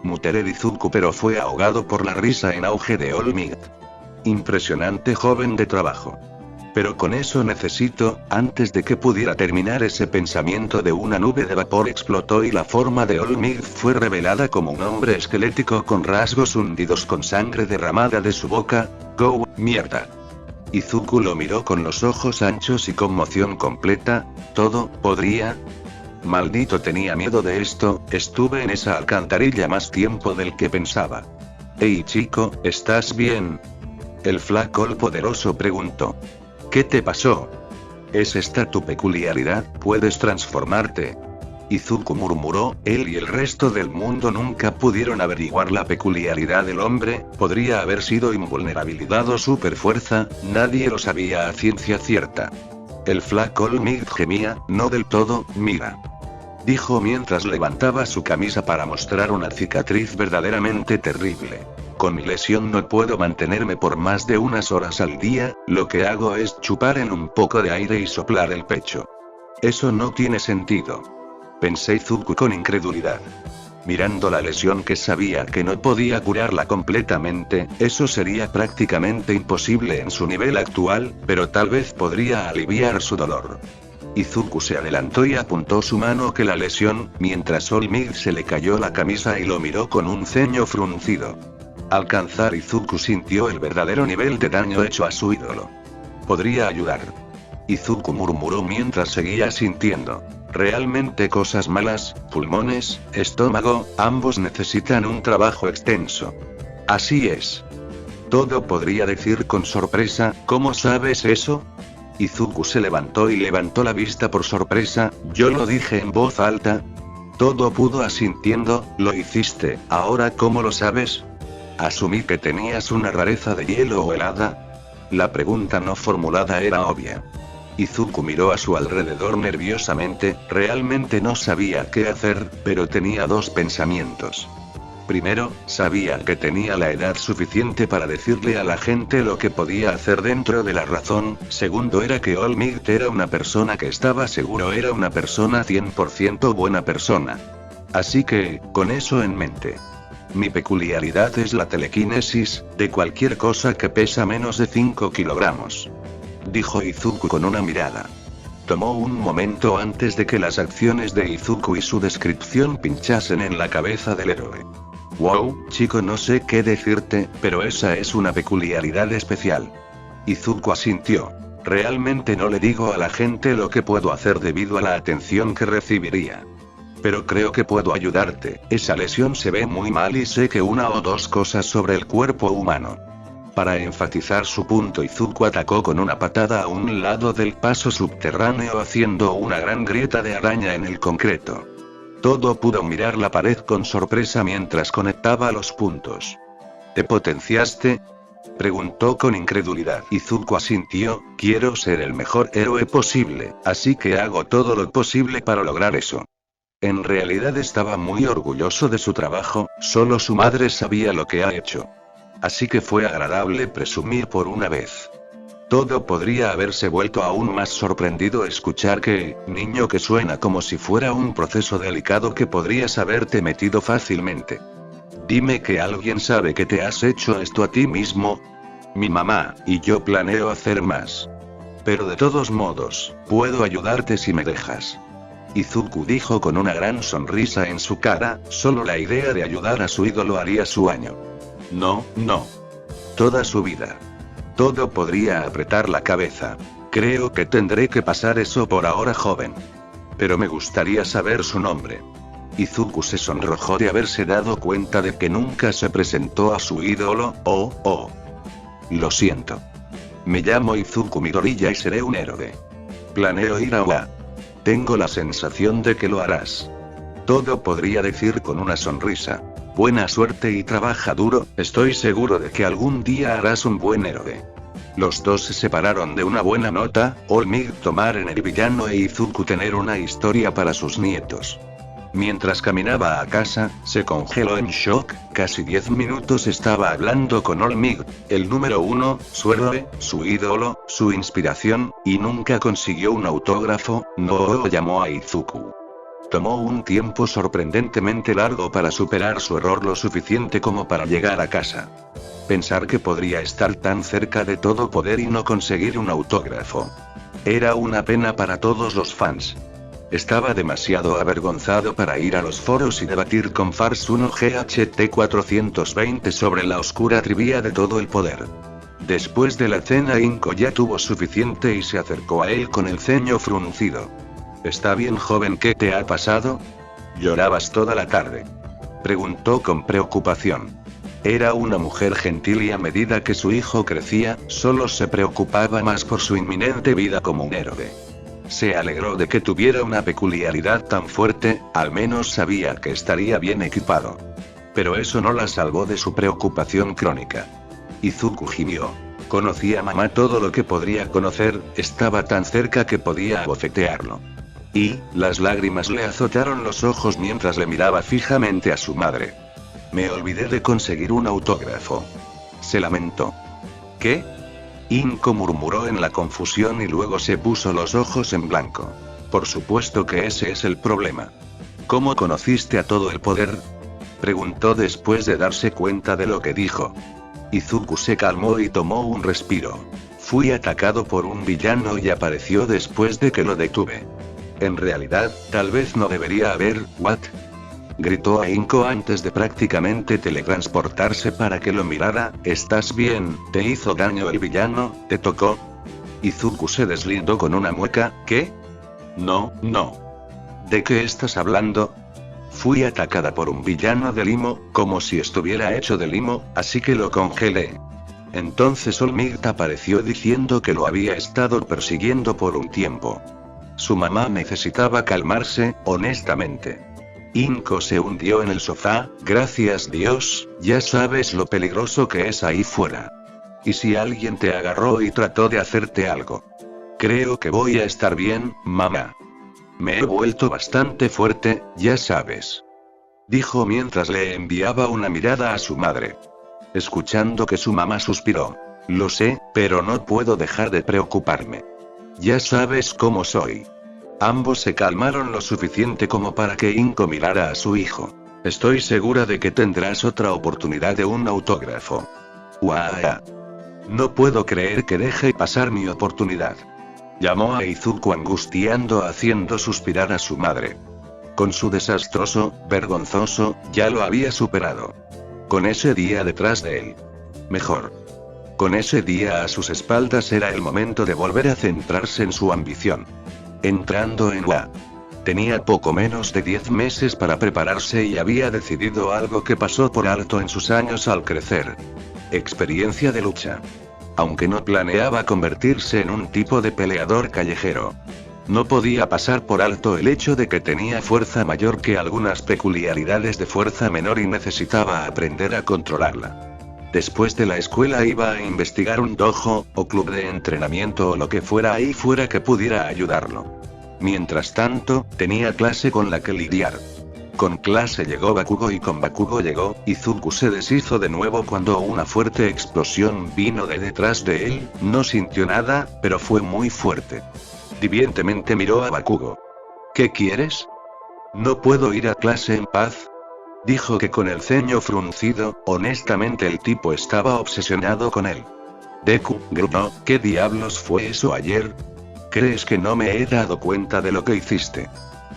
Muteré Izuku, pero fue ahogado por la risa en auge de All-Might. Impresionante, joven de trabajo. Pero con eso necesito. Antes de que pudiera terminar ese pensamiento, de una nube de vapor explotó y la forma de All-Might fue revelada como un hombre esquelético con rasgos hundidos con sangre derramada de su boca. ¡Go, mierda! Izuku lo miró con los ojos anchos y conmoción completa. ¿Todo podría? Maldito, tenía miedo de esto. Estuve en esa alcantarilla más tiempo del que pensaba. Hey chico, ¿estás bien? El flaco poderoso preguntó. ¿Qué te pasó? ¿Es esta tu peculiaridad? ¿Puedes transformarte? Izuku murmuró. Él y el resto del mundo nunca pudieron averiguar la peculiaridad del hombre. Podría haber sido invulnerabilidad o superfuerza, nadie lo sabía a ciencia cierta. El flaco All Might gemía, no del todo, mira. Dijo mientras levantaba su camisa para mostrar una cicatriz verdaderamente terrible. Con mi lesión no puedo mantenerme por más de unas horas al día, lo que hago es chupar en un poco de aire y soplar el pecho. Eso no tiene sentido. Pensé Izuku con incredulidad. Mirando la lesión que sabía que no podía curarla completamente, eso sería prácticamente imposible en su nivel actual, pero tal vez podría aliviar su dolor. Izuku se adelantó y apuntó su mano que la lesión, mientras All Might se le cayó la camisa y lo miró con un ceño fruncido. Al alcanzar Izuku sintió el verdadero nivel de daño hecho a su ídolo. Podría ayudar. Izuku murmuró mientras seguía sintiendo. Realmente cosas malas, pulmones, estómago, ambos necesitan un trabajo extenso. Así es. Todo podría decir con sorpresa, ¿cómo sabes eso? Izuku se levantó y levantó la vista por sorpresa, yo lo dije en voz alta. Todo pudo asintiendo, lo hiciste, ¿ahora cómo lo sabes? Asumí que tenías una rareza de hielo o helada. La pregunta no formulada era obvia. Izuku miró a su alrededor nerviosamente, realmente no sabía qué hacer, pero tenía dos pensamientos. Primero, sabía que tenía la edad suficiente para decirle a la gente lo que podía hacer dentro de la razón. Segundo era que All Might era una persona que estaba seguro era una persona 100% buena persona. Así que, con eso en mente. Mi peculiaridad es la telequinesis, de cualquier cosa que pesa menos de 5 kilogramos. Dijo Izuku con una mirada. Tomó un momento antes de que las acciones de Izuku y su descripción pinchasen en la cabeza del héroe. Wow, chico, no sé qué decirte, pero esa es una peculiaridad especial. Izuku asintió. Realmente no le digo a la gente lo que puedo hacer debido a la atención que recibiría. Pero creo que puedo ayudarte, esa lesión se ve muy mal y sé que una o dos cosas sobre el cuerpo humano. Para enfatizar su punto, Izuku atacó con una patada a un lado del paso subterráneo haciendo una gran grieta de araña en el concreto. Todo pudo mirar la pared con sorpresa mientras conectaba los puntos. ¿Te potenciaste? Preguntó con incredulidad. Izuku asintió, quiero ser el mejor héroe posible, así que hago todo lo posible para lograr eso. En realidad estaba muy orgulloso de su trabajo, solo su madre sabía lo que ha hecho. Así que fue agradable presumir por una vez. Todo podría haberse vuelto aún más sorprendido escuchar que, niño, que suena como si fuera un proceso delicado que podrías haberte metido fácilmente. Dime que alguien sabe que te has hecho esto a ti mismo. Mi mamá, y yo planeo hacer más. Pero de todos modos, puedo ayudarte si me dejas. Izuku dijo con una gran sonrisa en su cara, solo la idea de ayudar a su ídolo haría su año. No, no. Toda su vida. Todo podría apretar la cabeza. Creo que tendré que pasar eso por ahora, joven. Pero me gustaría saber su nombre. Izuku se sonrojó de haberse dado cuenta de que nunca se presentó a su ídolo. Lo siento. Me llamo Izuku Midoriya y seré un héroe. Planeo ir a Oa. Tengo la sensación de que lo harás. Todo podría decir con una sonrisa. Buena suerte y trabaja duro, estoy seguro de que algún día harás un buen héroe. Los dos se separaron de una buena nota, All Might tomar en el villano e Izuku tener una historia para sus nietos. Mientras caminaba a casa, se congeló en shock, casi 10 minutos estaba hablando con All Might, el número 1, su héroe, su ídolo, su inspiración, y nunca consiguió un autógrafo. No llamó a Izuku. Tomó un tiempo sorprendentemente largo para superar su error lo suficiente como para llegar a casa. Pensar que podría estar tan cerca de todo poder y no conseguir un autógrafo. Era una pena para todos los fans. Estaba demasiado avergonzado para ir a los foros y debatir con Fars 1 GHT 420 sobre la oscura trivia de todo el poder. Después de la cena, Inko ya tuvo suficiente y se acercó a él con el ceño fruncido. ¿Está bien, joven? ¿Qué te ha pasado? ¿Llorabas toda la tarde? Preguntó con preocupación. Era una mujer gentil y a medida que su hijo crecía, solo se preocupaba más por su inminente vida como un héroe. Se alegró de que tuviera una peculiaridad tan fuerte, al menos sabía que estaría bien equipado. Pero eso no la salvó de su preocupación crónica. Izuku gimió. Conocía a mamá todo lo que podría conocer, estaba tan cerca que podía abofetearlo. Y, las lágrimas le azotaron los ojos mientras le miraba fijamente a su madre. Me olvidé de conseguir un autógrafo. Se lamentó. ¿Qué? Inko murmuró en la confusión y luego se puso los ojos en blanco. Por supuesto que ese es el problema. ¿Cómo conociste a todo el poder? Preguntó después de darse cuenta de lo que dijo. Izuku se calmó y tomó un respiro. Fui atacado por un villano y apareció después de que lo detuve. En realidad, tal vez no debería haber, ¿what? Gritó a Inko antes de prácticamente teletransportarse para que lo mirara. ¿Estás bien? ¿Te hizo daño el villano? ¿Te tocó? Izuku se deslindó con una mueca. ¿Qué? No. ¿De qué estás hablando? Fui atacada por un villano de limo, como si estuviera hecho de limo, así que lo congelé. Entonces Olmigt apareció diciendo que lo había estado persiguiendo por un tiempo. Su mamá necesitaba calmarse, honestamente. Inko se hundió en el sofá. Gracias Dios, ya sabes lo peligroso que es ahí fuera. ¿Y si alguien te agarró y trató de hacerte algo? Creo que voy a estar bien, mamá. Me he vuelto bastante fuerte, ya sabes. Dijo mientras le enviaba una mirada a su madre. Escuchando que su mamá suspiró. Lo sé, pero no puedo dejar de preocuparme. Ya sabes cómo soy. Ambos se calmaron lo suficiente como para que Inko mirara a su hijo. Estoy segura de que tendrás otra oportunidad de un autógrafo. ¡Uah! No puedo creer que deje pasar mi oportunidad. Llamó a Izuku angustiando haciendo suspirar a su madre. Con su desastroso, vergonzoso, ya lo había superado. Con ese día detrás de él. Mejor. Con ese día a sus espaldas era el momento de volver a centrarse en su ambición. Entrando en UA. Tenía poco menos de 10 meses para prepararse y había decidido algo que pasó por alto en sus años al crecer. Experiencia de lucha. Aunque no planeaba convertirse en un tipo de peleador callejero. No podía pasar por alto el hecho de que tenía fuerza mayor que algunas peculiaridades de fuerza menor y necesitaba aprender a controlarla. Después de la escuela iba a investigar un dojo, o club de entrenamiento o lo que fuera ahí fuera que pudiera ayudarlo. Mientras tanto, tenía clase con la que lidiar. Con clase llegó Bakugo y con Bakugo llegó, Izuku se deshizo de nuevo cuando una fuerte explosión vino de detrás de él. No sintió nada, pero fue muy fuerte. Divientemente miró a Bakugo. ¿Qué quieres? No puedo ir a clase en paz. Dijo que con el ceño fruncido, honestamente el tipo estaba obsesionado con él. Deku, gruñó, ¿qué diablos fue eso ayer? ¿Crees que no me he dado cuenta de lo que hiciste?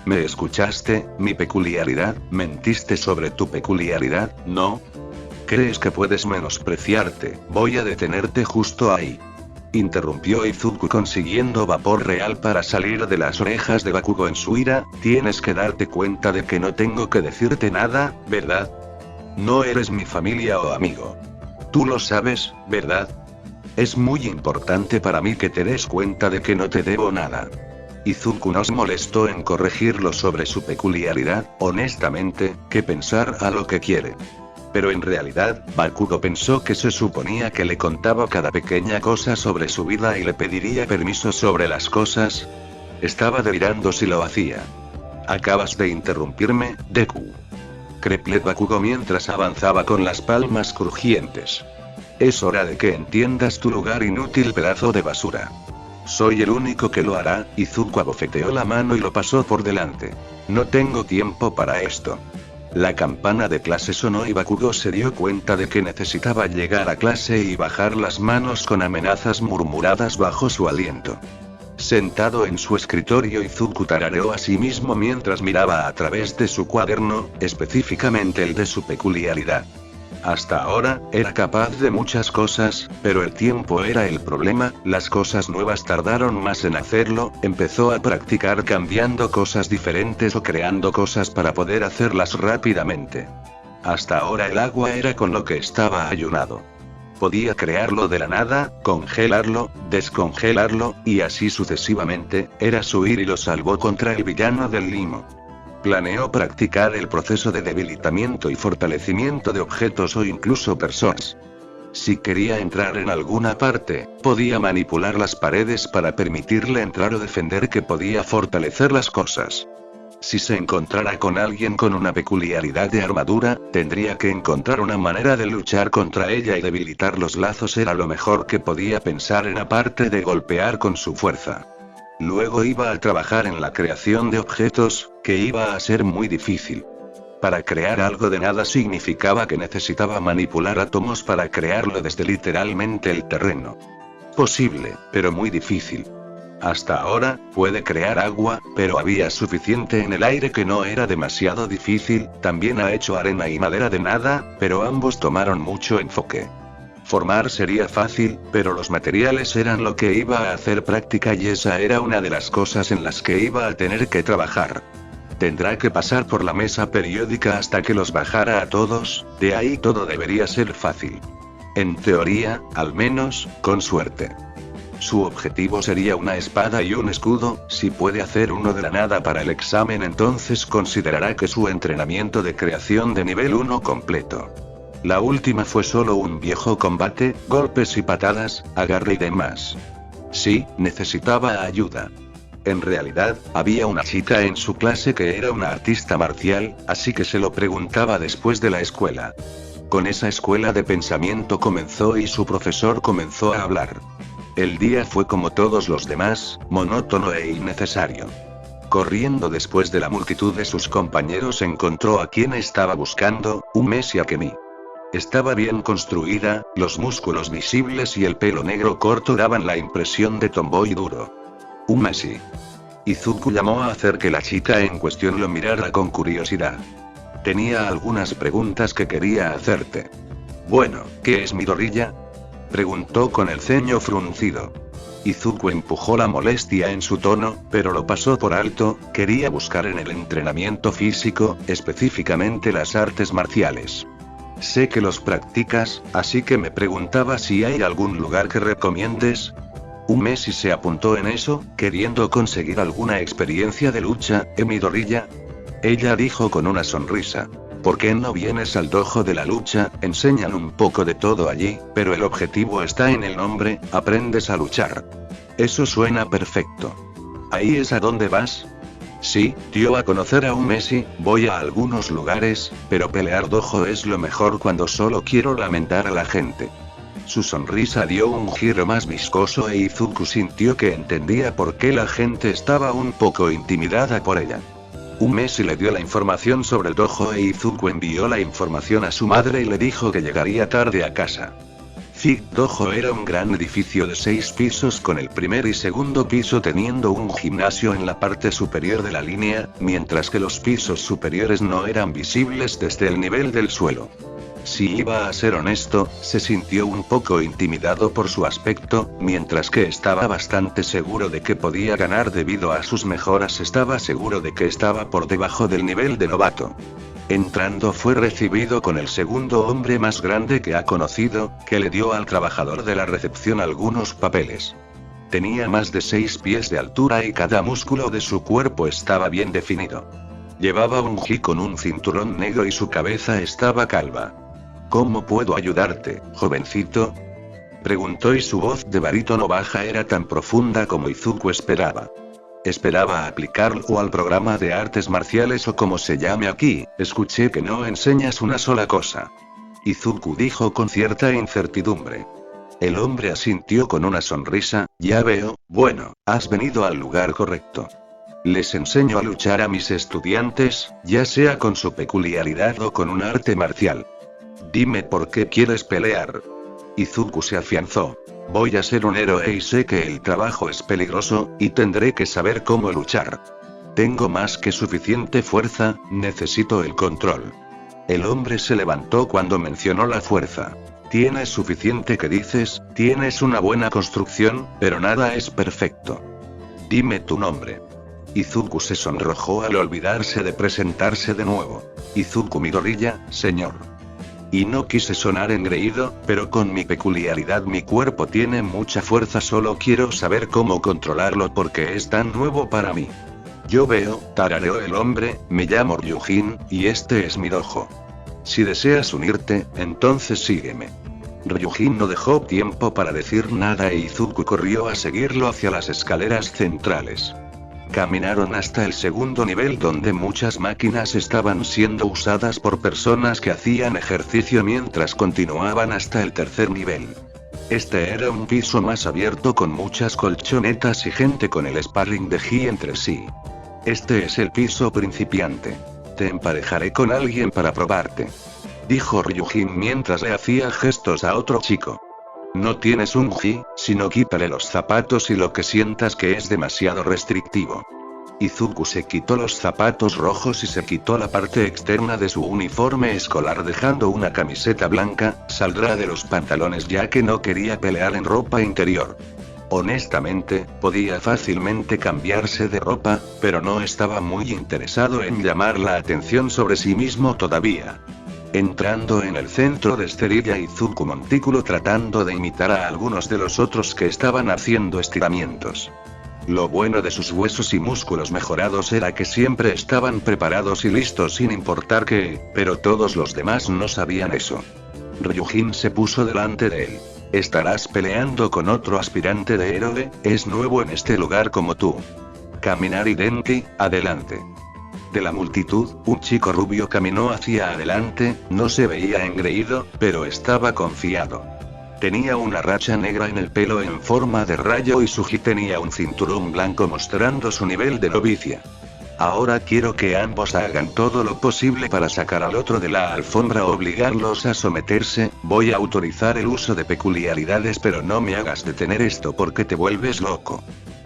¿Me escuchaste, mi peculiaridad? ¿Mentiste sobre tu peculiaridad? ¿No? ¿Crees que puedes menospreciarte? Voy a detenerte justo ahí. Interrumpió Izuku consiguiendo vapor real para salir de las orejas de Bakugo en su ira. Tienes que darte cuenta de que no tengo que decirte nada, ¿verdad? No eres mi familia o amigo. Tú lo sabes, ¿verdad? Es muy importante para mí que te des cuenta de que no te debo nada. Izuku no se molestó en corregirlo sobre su peculiaridad, honestamente, que pensar a lo que quiere. Pero en realidad, Bakugo pensó que se suponía que le contaba cada pequeña cosa sobre su vida y le pediría permiso sobre las cosas. Estaba delirando si lo hacía. Acabas de interrumpirme, Deku. Creplé Bakugo mientras avanzaba con las palmas crujientes. Es hora de que entiendas tu lugar, inútil pedazo de basura. Soy el único que lo hará. Izuku abofeteó la mano y lo pasó por delante. No tengo tiempo para esto. La campana de clase sonó y Bakugo se dio cuenta de que necesitaba llegar a clase y bajar las manos con amenazas murmuradas bajo su aliento. Sentado en su escritorio, Izuku tarareó a sí mismo mientras miraba a través de su cuaderno, específicamente el de su peculiaridad. Hasta ahora, era capaz de muchas cosas, pero el tiempo era el problema. Las cosas nuevas tardaron más en hacerlo. Empezó a practicar cambiando cosas diferentes o creando cosas para poder hacerlas rápidamente. Hasta ahora el agua era con lo que estaba ayunado. Podía crearlo de la nada, congelarlo, descongelarlo, y así sucesivamente. Era su ir y lo salvó contra el villano del limo. Planeó practicar el proceso de debilitamiento y fortalecimiento de objetos o incluso personas. Si quería entrar en alguna parte, podía manipular las paredes para permitirle entrar o defender, que podía fortalecer las cosas. Si se encontrara con alguien con una peculiaridad de armadura, tendría que encontrar una manera de luchar contra ella y debilitar los lazos. Era lo mejor que podía pensar en, aparte de golpear con su fuerza. Luego iba a trabajar en la creación de objetos, que iba a ser muy difícil. Para crear algo de nada significaba que necesitaba manipular átomos para crearlo desde literalmente el terreno. Posible, pero muy difícil. Hasta ahora, puede crear agua, pero había suficiente en el aire que no era demasiado difícil. También ha hecho arena y madera de nada, pero ambos tomaron mucho enfoque. Formar sería fácil, pero los materiales eran lo que iba a hacer práctica, y esa era una de las cosas en las que iba a tener que trabajar. Tendrá que pasar por la mesa periódica hasta que los bajara a todos, de ahí todo debería ser fácil. En teoría, al menos, con suerte. Su objetivo sería una espada y un escudo. Si puede hacer uno de la nada para el examen, entonces considerará que su entrenamiento de creación de nivel 1 completo. La última fue solo un viejo combate, golpes y patadas, agarre y demás. Sí, necesitaba ayuda. En realidad, había una chica en su clase que era una artista marcial, así que se lo preguntaba después de la escuela. Con esa escuela de pensamiento comenzó y su profesor comenzó a hablar. El día fue como todos los demás, monótono e innecesario. Corriendo después de la multitud de sus compañeros, encontró a quien estaba buscando, Umesi Akemi. Estaba bien construida, los músculos visibles y el pelo negro corto daban la impresión de tomboy duro. Umesi. Izuku llamó a hacer que la chica en cuestión lo mirara con curiosidad. Tenía algunas preguntas que quería hacerte. Bueno, ¿qué es Midoriya? Preguntó con el ceño fruncido. Izuku empujó la molestia en su tono, pero lo pasó por alto. Quería buscar en el entrenamiento físico, específicamente las artes marciales. Sé que los practicas, así que me preguntaba si hay algún lugar que recomiendes. Umesi se apuntó en eso, queriendo conseguir alguna experiencia de lucha. Midoriya. Ella dijo con una sonrisa. ¿Por qué no vienes al dojo de la lucha? Enseñan un poco de todo allí, pero el objetivo está en el nombre, aprendes a luchar. Eso suena perfecto. ¿Ahí es a dónde vas? Sí, dio a conocer a Umesi, voy a algunos lugares, pero pelear dojo es lo mejor cuando solo quiero lamentar a la gente. Su sonrisa dio un giro más viscoso e Izuku sintió que entendía por qué la gente estaba un poco intimidada por ella. Umesi le dio la información sobre el dojo e Izuku envió la información a su madre y le dijo que llegaría tarde a casa. Zig Dojo era un gran edificio de 6 pisos con el primer y segundo piso teniendo un gimnasio en la parte superior de la línea, mientras que los pisos superiores no eran visibles desde el nivel del suelo. Si iba a ser honesto, se sintió un poco intimidado por su aspecto, mientras que estaba bastante seguro de que podía ganar debido a sus mejoras. Estaba seguro de que estaba por debajo del nivel de novato. Entrando fue recibido con el segundo hombre más grande que ha conocido, que le dio al trabajador de la recepción algunos papeles. Tenía más de 6 pies de altura y cada músculo de su cuerpo estaba bien definido. Llevaba un gi con un cinturón negro y su cabeza estaba calva. ¿Cómo puedo ayudarte, jovencito? Preguntó y su voz de barítono baja era tan profunda como Izuku esperaba. Esperaba aplicarlo al programa de artes marciales o como se llame aquí. Escuché que no enseñas una sola cosa. Izuku dijo con cierta incertidumbre. El hombre asintió con una sonrisa. Ya veo, bueno, has venido al lugar correcto. Les enseño a luchar a mis estudiantes, ya sea con su peculiaridad o con un arte marcial. Dime por qué quieres pelear. Izuku se afianzó. Voy a ser un héroe y sé que el trabajo es peligroso, y tendré que saber cómo luchar. Tengo más que suficiente fuerza, necesito el control. El hombre se levantó cuando mencionó la fuerza. Tienes suficiente que dices, tienes una buena construcción, pero nada es perfecto. Dime tu nombre. Izuku se sonrojó al olvidarse de presentarse de nuevo. Izuku Midoriya, señor. Y no quise sonar engreído, pero con mi peculiaridad mi cuerpo tiene mucha fuerza, solo quiero saber cómo controlarlo porque es tan nuevo para mí. Yo veo, tarareó el hombre, me llamo Ryujin, y este es mi dojo. Si deseas unirte, entonces sígueme. Ryujin no dejó tiempo para decir nada e Izuku corrió a seguirlo hacia las escaleras centrales. Caminaron hasta el segundo nivel donde muchas máquinas estaban siendo usadas por personas que hacían ejercicio mientras continuaban hasta el tercer nivel. Este era un piso más abierto con muchas colchonetas y gente con el sparring de Ji entre sí. Este es el piso principiante. Te emparejaré con alguien para probarte, dijo Ryujin mientras le hacía gestos a otro chico. No tienes un Ji, sino quítale los zapatos y lo que sientas que es demasiado restrictivo. Izuku se quitó los zapatos rojos y se quitó la parte externa de su uniforme escolar dejando una camiseta blanca, saldrá de los pantalones ya que no quería pelear en ropa interior. Honestamente, podía fácilmente cambiarse de ropa, pero no estaba muy interesado en llamar la atención sobre sí mismo todavía. Entrando en el centro de esterilla Izuku montículo tratando de imitar a algunos de los otros que estaban haciendo estiramientos. Lo bueno de sus huesos y músculos mejorados era que siempre estaban preparados y listos sin importar qué, pero todos los demás no sabían eso. Ryujin se puso delante de él. Estarás peleando con otro aspirante de héroe, es nuevo en este lugar como tú. Kaminari Denki, adelante. De la multitud, un chico rubio caminó hacia adelante, no se veía engreído, pero estaba confiado. Tenía una racha negra en el pelo en forma de rayo y su Ji tenía un cinturón blanco mostrando su nivel de novicia. Ahora quiero que ambos hagan todo lo posible para sacar al otro de la alfombra o obligarlos a someterse, voy a autorizar el uso de peculiaridades pero no me hagas detener esto porque te vuelves loco.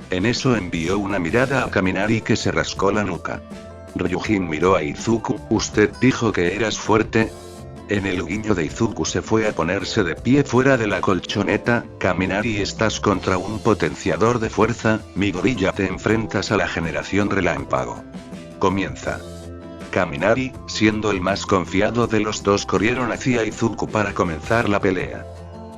En eso envió una mirada a Kaminari que se rascó la nuca. Ryujin miró a Izuku, ¿usted dijo que eras fuerte? En el guiño de Izuku se fue a ponerse de pie fuera de la colchoneta. Kaminari, estás contra un potenciador de fuerza, Midoriya, te enfrentas a la generación relámpago. Comienza. Kaminari, siendo el más confiado de los dos, corrieron hacia Izuku para comenzar la pelea.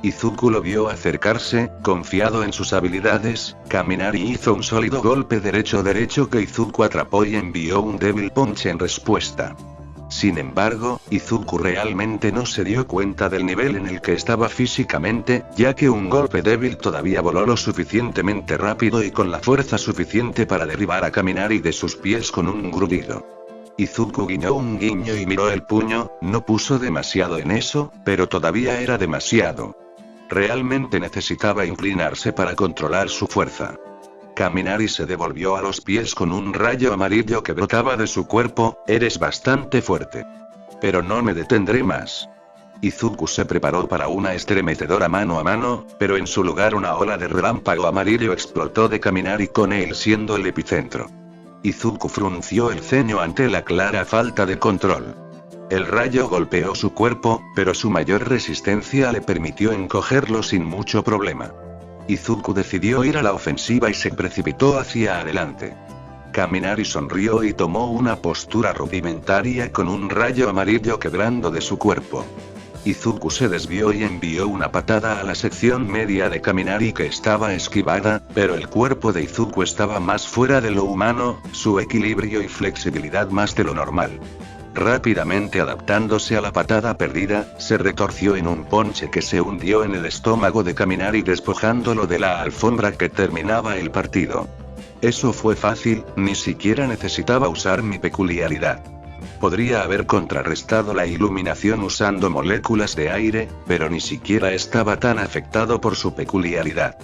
Izuku lo vio acercarse, confiado en sus habilidades. Kaminari hizo un sólido golpe derecho que Izuku atrapó y envió un Devil Punch en respuesta. Sin embargo, Izuku realmente no se dio cuenta del nivel en el que estaba físicamente, ya que un golpe débil todavía voló lo suficientemente rápido y con la fuerza suficiente para derribar a Kaminari de sus pies con un grudido. Izuku guiñó un guiño y miró el puño, no puso demasiado en eso, pero todavía era demasiado. Realmente necesitaba inclinarse para controlar su fuerza. Kaminari se devolvió a los pies con un rayo amarillo que brotaba de su cuerpo, eres bastante fuerte. Pero no me detendré más. Izuku se preparó para una estremecedora mano a mano, pero en su lugar una ola de relámpago amarillo explotó de Kaminari con él siendo el epicentro. Izuku frunció el ceño ante la clara falta de control. El rayo golpeó su cuerpo, pero su mayor resistencia le permitió encogerlo sin mucho problema. Izuku decidió ir a la ofensiva y se precipitó hacia adelante. Kaminari sonrió y tomó una postura rudimentaria con un rayo amarillo quebrando de su cuerpo. Izuku se desvió y envió una patada a la sección media de Kaminari que estaba esquivada, pero el cuerpo de Izuku estaba más fuera de lo humano, su equilibrio y flexibilidad más de lo normal. Rápidamente adaptándose a la patada perdida, se retorció en un ponche que se hundió en el estómago de Kaminari despojándolo de la alfombra que terminaba el partido. Eso fue fácil, ni siquiera necesitaba usar mi peculiaridad. Podría haber contrarrestado la iluminación usando moléculas de aire, pero ni siquiera estaba tan afectado por su peculiaridad.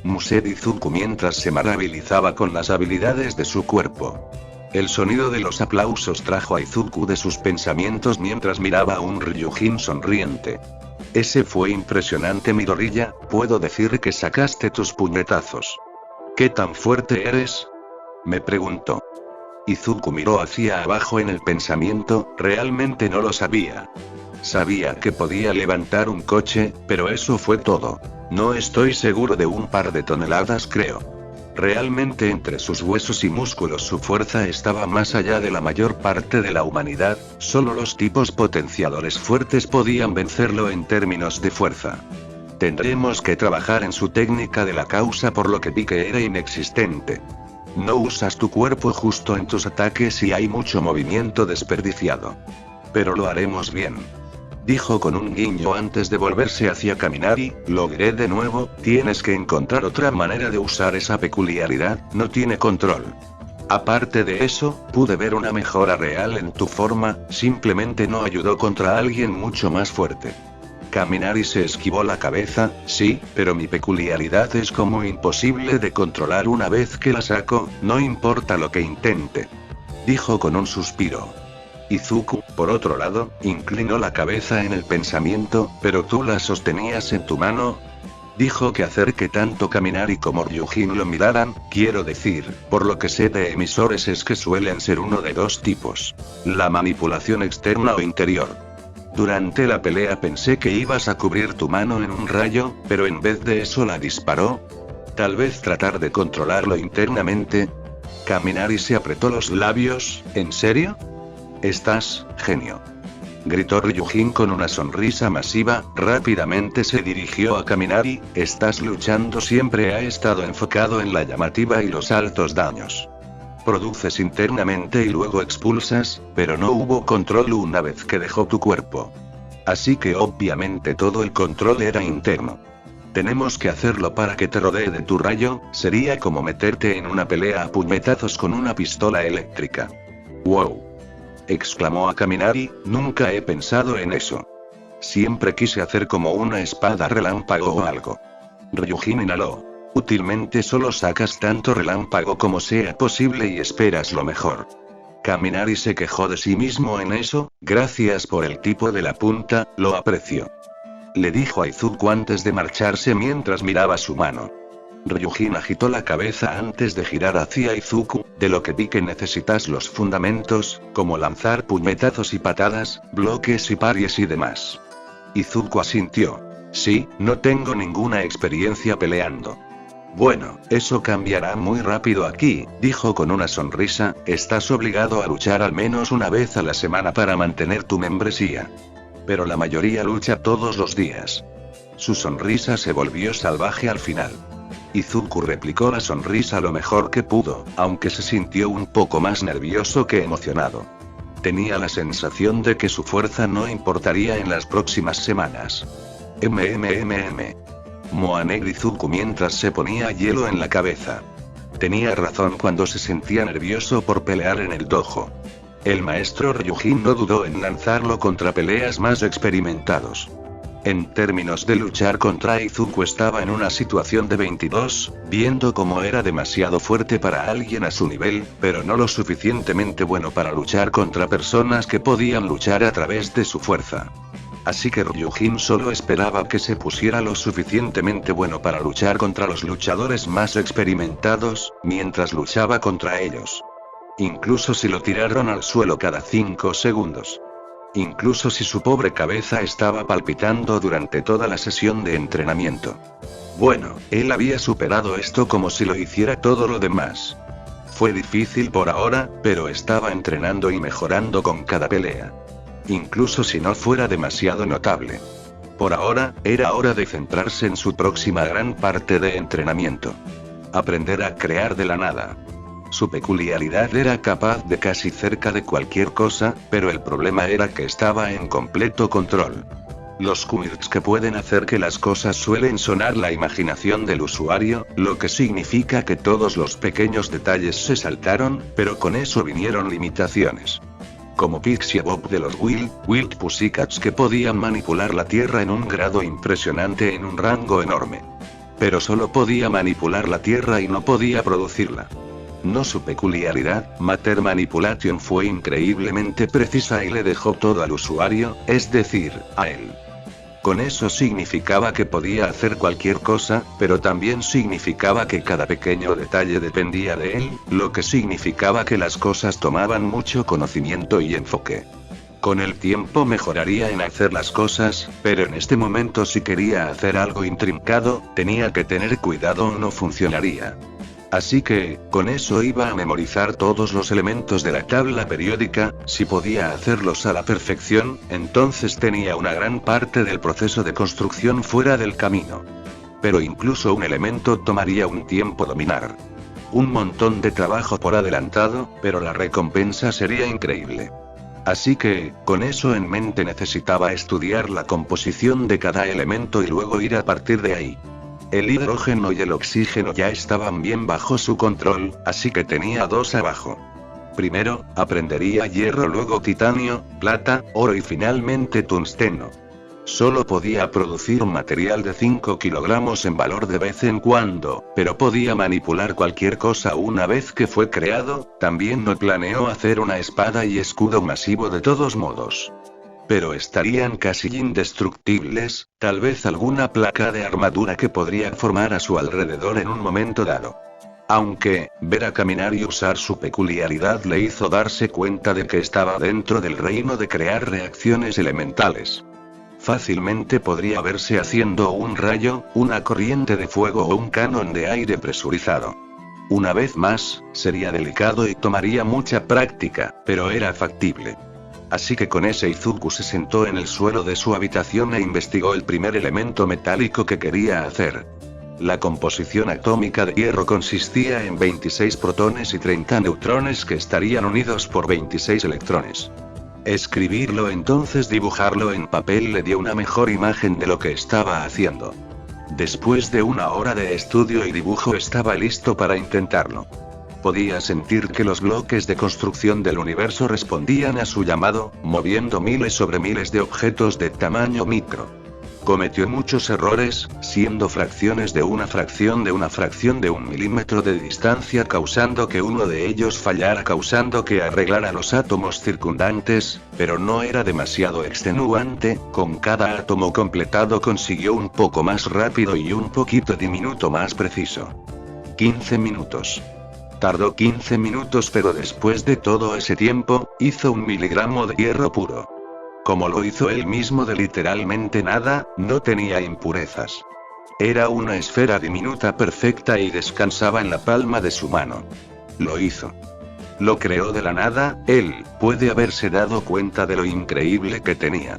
Museo Izuku mientras se maravillaba con las habilidades de su cuerpo. El sonido de los aplausos trajo a Izuku de sus pensamientos mientras miraba a un Ryujin sonriente. Ese fue impresionante, Midoriya, puedo decir que sacaste tus puñetazos. ¿Qué tan fuerte eres? Me preguntó. Izuku miró hacia abajo en el pensamiento, realmente no lo sabía. Sabía que podía levantar un coche, pero eso fue todo. No estoy seguro de un par de toneladas, creo. Realmente entre sus huesos y músculos su fuerza estaba más allá de la mayor parte de la humanidad, solo los tipos potenciadores fuertes podían vencerlo en términos de fuerza. Tendremos que trabajar en su técnica de la causa por lo que vi que era inexistente. No usas tu cuerpo justo en tus ataques y hay mucho movimiento desperdiciado. Pero lo haremos bien. Dijo con un guiño antes de volverse hacia Kaminari, lo diré de nuevo, tienes que encontrar otra manera de usar esa peculiaridad, no tiene control. Aparte de eso, pude ver una mejora real en tu forma, simplemente no ayudó contra alguien mucho más fuerte. Kaminari se esquivó la cabeza, sí, pero mi peculiaridad es como imposible de controlar una vez que la saco, no importa lo que intente. Dijo con un suspiro. Izuku, por otro lado, inclinó la cabeza en el pensamiento, pero tú la sostenías en tu mano. Dijo que hacer que tanto Kaminari como Ryujin lo miraran, quiero decir, por lo que sé de emisores es que suelen ser uno de dos tipos. La manipulación externa o interior. Durante la pelea pensé que ibas a cubrir tu mano en un rayo, pero en vez de eso la disparó. Tal vez tratar de controlarlo internamente. Kaminari se apretó los labios, ¿en serio? Estás, genio. Gritó Ryujin con una sonrisa masiva, rápidamente se dirigió a Kaminari, estás luchando siempre ha estado enfocado en la llamativa y los altos daños. Produces internamente y luego expulsas, pero no hubo control una vez que dejó tu cuerpo. Así que obviamente todo el control era interno. Tenemos que hacerlo para que te rodee de tu rayo, sería como meterte en una pelea a puñetazos con una pistola eléctrica. ¡Wow! Exclamó a Kaminari, nunca he pensado en eso. Siempre quise hacer como una espada relámpago o algo. Ryujin inhaló. Útilmente solo sacas tanto relámpago como sea posible y esperas lo mejor. Kaminari se quejó de sí mismo en eso, gracias por el tipo de la punta, lo aprecio. Le dijo a Izuku antes de marcharse mientras miraba su mano. Ryujin agitó la cabeza antes de girar hacia Izuku, de lo que vi que necesitas los fundamentos, como lanzar puñetazos y patadas, bloques y paries y demás. Izuku asintió. Sí, no tengo ninguna experiencia peleando. Bueno, eso cambiará muy rápido aquí, dijo con una sonrisa, estás obligado a luchar al menos una vez a la semana para mantener tu membresía. Pero la mayoría lucha todos los días. Su sonrisa se volvió salvaje al final. Izuku replicó la sonrisa lo mejor que pudo, aunque se sintió un poco más nervioso que emocionado. Tenía la sensación de que su fuerza no importaría en las próximas semanas. Moaneg Izuku mientras se ponía hielo en la cabeza. Tenía razón cuando se sentía nervioso por pelear en el dojo. El maestro Ryujin no dudó en lanzarlo contra peleas más experimentados. En términos de luchar contra Izuku estaba en una situación de 22, viendo cómo era demasiado fuerte para alguien a su nivel, pero no lo suficientemente bueno para luchar contra personas que podían luchar a través de su fuerza. Así que Ryujin solo esperaba que se pusiera lo suficientemente bueno para luchar contra los luchadores más experimentados, mientras luchaba contra ellos. Incluso si lo tiraron al suelo cada 5 segundos. Incluso si su pobre cabeza estaba palpitando durante toda la sesión de entrenamiento. Bueno, él había superado esto como si lo hiciera todo lo demás. Fue difícil por ahora, pero estaba entrenando y mejorando con cada pelea. Incluso si no fuera demasiado notable. Por ahora, era hora de centrarse en su próxima gran parte de entrenamiento. Aprender a crear de la nada. Su peculiaridad era capaz de casi cerca de cualquier cosa, pero el problema era que estaba en completo control. Los quirks que pueden hacer que las cosas suelen sonar la imaginación del usuario, lo que significa que todos los pequeños detalles se saltaron, pero con eso vinieron limitaciones. Como Pixie Bob de los Wild Pussycats que podían manipular la Tierra en un grado impresionante en un rango enorme. Pero solo podía manipular la Tierra y no podía producirla. No su peculiaridad, Matter Manipulation fue increíblemente precisa y le dejó todo al usuario, es decir, a él. Con eso significaba que podía hacer cualquier cosa, pero también significaba que cada pequeño detalle dependía de él, lo que significaba que las cosas tomaban mucho conocimiento y enfoque. Con el tiempo mejoraría en hacer las cosas, pero en este momento si quería hacer algo intrincado, tenía que tener cuidado o no funcionaría. Así que, con eso iba a memorizar todos los elementos de la tabla periódica, si podía hacerlos a la perfección, entonces tenía una gran parte del proceso de construcción fuera del camino. Pero incluso un elemento tomaría un tiempo dominar. Un montón de trabajo por adelantado, pero la recompensa sería increíble. Así que, con eso en mente necesitaba estudiar la composición de cada elemento y luego ir a partir de ahí. El hidrógeno y el oxígeno ya estaban bien bajo su control, así que tenía dos abajo. Primero, aprendería hierro, luego titanio, plata, oro y finalmente tungsteno. Solo podía producir un material de 5 kilogramos en valor de vez en cuando, pero podía manipular cualquier cosa una vez que fue creado. También no planeó hacer una espada y escudo masivo de todos modos. Pero estarían casi indestructibles, tal vez alguna placa de armadura que podría formar a su alrededor en un momento dado. Aunque, ver a caminar y usar su peculiaridad le hizo darse cuenta de que estaba dentro del reino de crear reacciones elementales. Fácilmente podría verse haciendo un rayo, una corriente de fuego o un cañón de aire presurizado. Una vez más, sería delicado y tomaría mucha práctica, pero era factible. Así que con ese Izuku se sentó en el suelo de su habitación e investigó el primer elemento metálico que quería hacer. La composición atómica de hierro consistía en 26 protones y 30 neutrones que estarían unidos por 26 electrones. Escribirlo, entonces dibujarlo en papel, le dio una mejor imagen de lo que estaba haciendo. Después de una hora de estudio y dibujo estaba listo para intentarlo. Podía sentir que los bloques de construcción del universo respondían a su llamado, moviendo miles sobre miles de objetos de tamaño micro. Cometió muchos errores, siendo fracciones de una fracción de un milímetro de distancia, causando que uno de ellos fallara, causando que arreglara los átomos circundantes, pero no era demasiado extenuante. Con cada átomo completado consiguió un poco más rápido y un poquito diminuto más preciso. 15 minutos. Tardó 15 minutos, pero después de todo ese tiempo, hizo 1 miligramo de hierro puro. Como lo hizo él mismo de literalmente nada, no tenía impurezas. Era una esfera diminuta perfecta y descansaba en la palma de su mano. Lo hizo. Lo creó de la nada. Él puede haberse dado cuenta de lo increíble que tenía.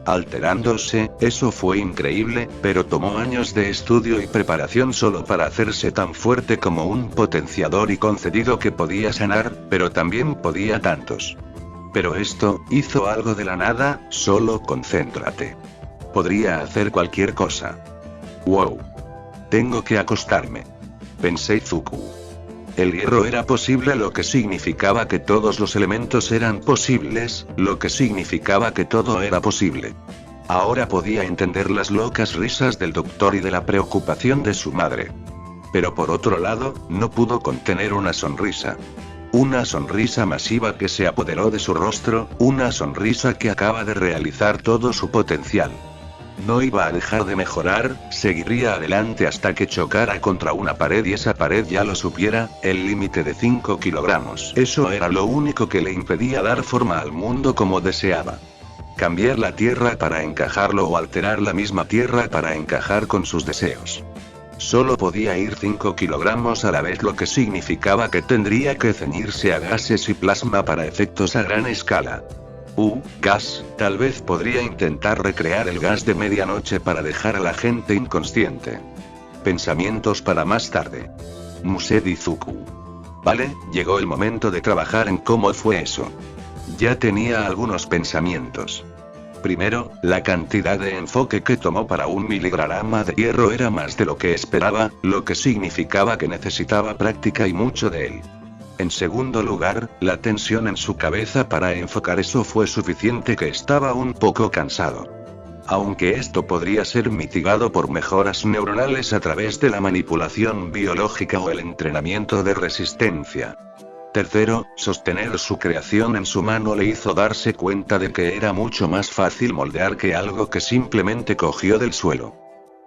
Alterándose, eso fue increíble, pero tomó años de estudio y preparación solo para hacerse tan fuerte como un potenciador y concedido que podía sanar, pero también podía tantos. Pero esto, hizo algo de la nada. Solo concéntrate. Podría hacer cualquier cosa. Wow. Tengo que acostarme. Pensé Izuku. El hierro era posible, lo que significaba que todos los elementos eran posibles, lo que significaba que todo era posible. Ahora podía entender las locas risas del doctor y de la preocupación de su madre. Pero por otro lado, no pudo contener una sonrisa. Una sonrisa masiva que se apoderó de su rostro, una sonrisa que acaba de realizar todo su potencial. No iba a dejar de mejorar, seguiría adelante hasta que chocara contra una pared y esa pared ya lo supiera, el límite de 5 kilogramos. Eso era lo único que le impedía dar forma al mundo como deseaba. Cambiar la tierra para encajarlo o alterar la misma tierra para encajar con sus deseos. Solo podía ir 5 kilogramos a la vez, lo que significaba que tendría que ceñirse a gases y plasma para efectos a gran escala. Gas, tal vez podría intentar recrear el gas de medianoche para dejar a la gente inconsciente. Pensamientos para más tarde. Mused Izuku. Vale, llegó el momento de trabajar en cómo fue eso. Ya tenía algunos pensamientos. Primero, la cantidad de enfoque que tomó para 1 miligramo de hierro era más de lo que esperaba, lo que significaba que necesitaba práctica y mucho de él. En segundo lugar, la tensión en su cabeza para enfocar eso fue suficiente, que estaba un poco cansado. Aunque esto podría ser mitigado por mejoras neuronales a través de la manipulación biológica o el entrenamiento de resistencia. Tercero, sostener su creación en su mano le hizo darse cuenta de que era mucho más fácil moldear que algo que simplemente cogió del suelo.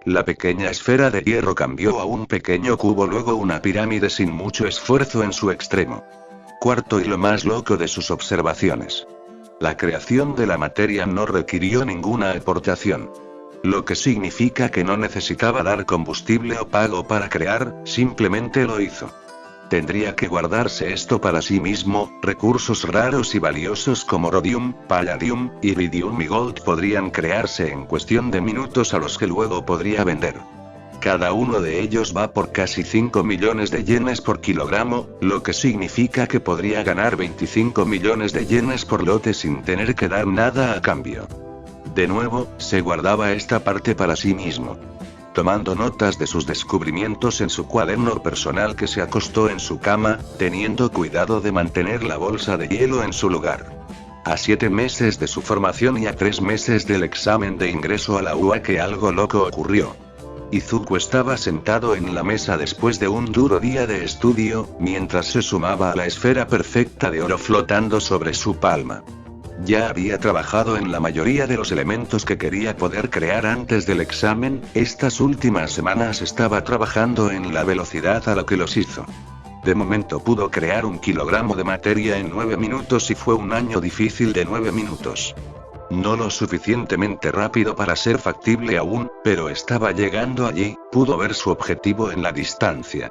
La pequeña esfera de hierro cambió a un pequeño cubo, luego una pirámide sin mucho esfuerzo en su extremo. Cuarto, y lo más loco de sus observaciones. La creación de la materia no requirió ninguna aportación. Lo que significa que no necesitaba dar combustible o pago para crear, simplemente lo hizo. Tendría que guardarse esto para sí mismo. Recursos raros y valiosos como rhodium, palladium, iridium y gold podrían crearse en cuestión de minutos, a los que luego podría vender. Cada uno de ellos va por casi 5 millones de yenes por kilogramo, lo que significa que podría ganar 25 millones de yenes por lote sin tener que dar nada a cambio. De nuevo, se guardaba esta parte para sí mismo, tomando notas de sus descubrimientos en su cuaderno personal que se acostó en su cama, teniendo cuidado de mantener la bolsa de hielo en su lugar. A 7 meses de su formación y a 3 meses del examen de ingreso a la UA que algo loco ocurrió. Izuku estaba sentado en la mesa después de un duro día de estudio, mientras se sumaba a la esfera perfecta de oro flotando sobre su palma. Ya había trabajado en la mayoría de los elementos que quería poder crear antes del examen, estas últimas semanas estaba trabajando en la velocidad a la que los hizo. De momento pudo crear 1 kilogramo de materia en 9 minutos y fue un año difícil de 9 minutos. No lo suficientemente rápido para ser factible aún, pero estaba llegando allí, pudo ver su objetivo en la distancia.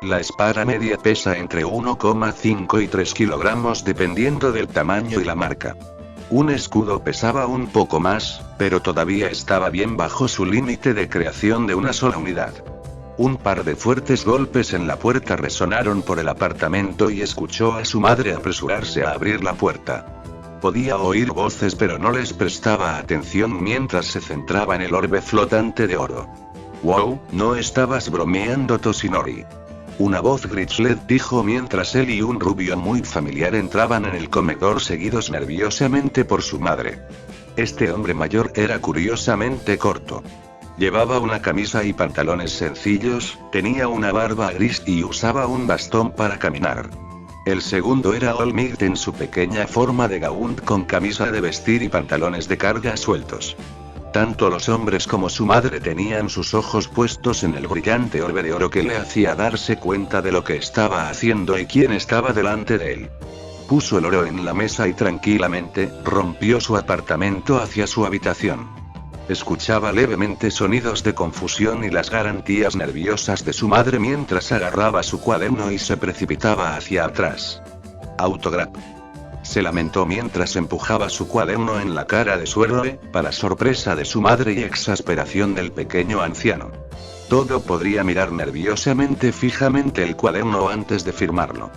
La espada media pesa entre 1,5 y 3 kilogramos dependiendo del tamaño y la marca. Un escudo pesaba un poco más, pero todavía estaba bien bajo su límite de creación de una sola unidad. Un par de fuertes golpes en la puerta resonaron por el apartamento y escuchó a su madre apresurarse a abrir la puerta. Podía oír voces pero no les prestaba atención mientras se centraba en el orbe flotante de oro. «Wow, no estabas bromeando, Toshinori». Una voz gris LED dijo mientras él y un rubio muy familiar entraban en el comedor seguidos nerviosamente por su madre. Este hombre mayor era curiosamente corto. Llevaba una camisa y pantalones sencillos, tenía una barba gris y usaba un bastón para caminar. El segundo era All Might en su pequeña forma de gaunt con camisa de vestir y pantalones de carga sueltos. Tanto los hombres como su madre tenían sus ojos puestos en el brillante orbe de oro que le hacía darse cuenta de lo que estaba haciendo y quién estaba delante de él. Puso el oro en la mesa y tranquilamente, rompió su apartamento hacia su habitación. Escuchaba levemente sonidos de confusión y las garantías nerviosas de su madre mientras agarraba su cuaderno y se precipitaba hacia atrás. Autograph. Se lamentó mientras empujaba su cuaderno en la cara de su héroe, para sorpresa de su madre y exasperación del pequeño anciano. Todo podría mirar nerviosamente fijamente el cuaderno antes de firmarlo.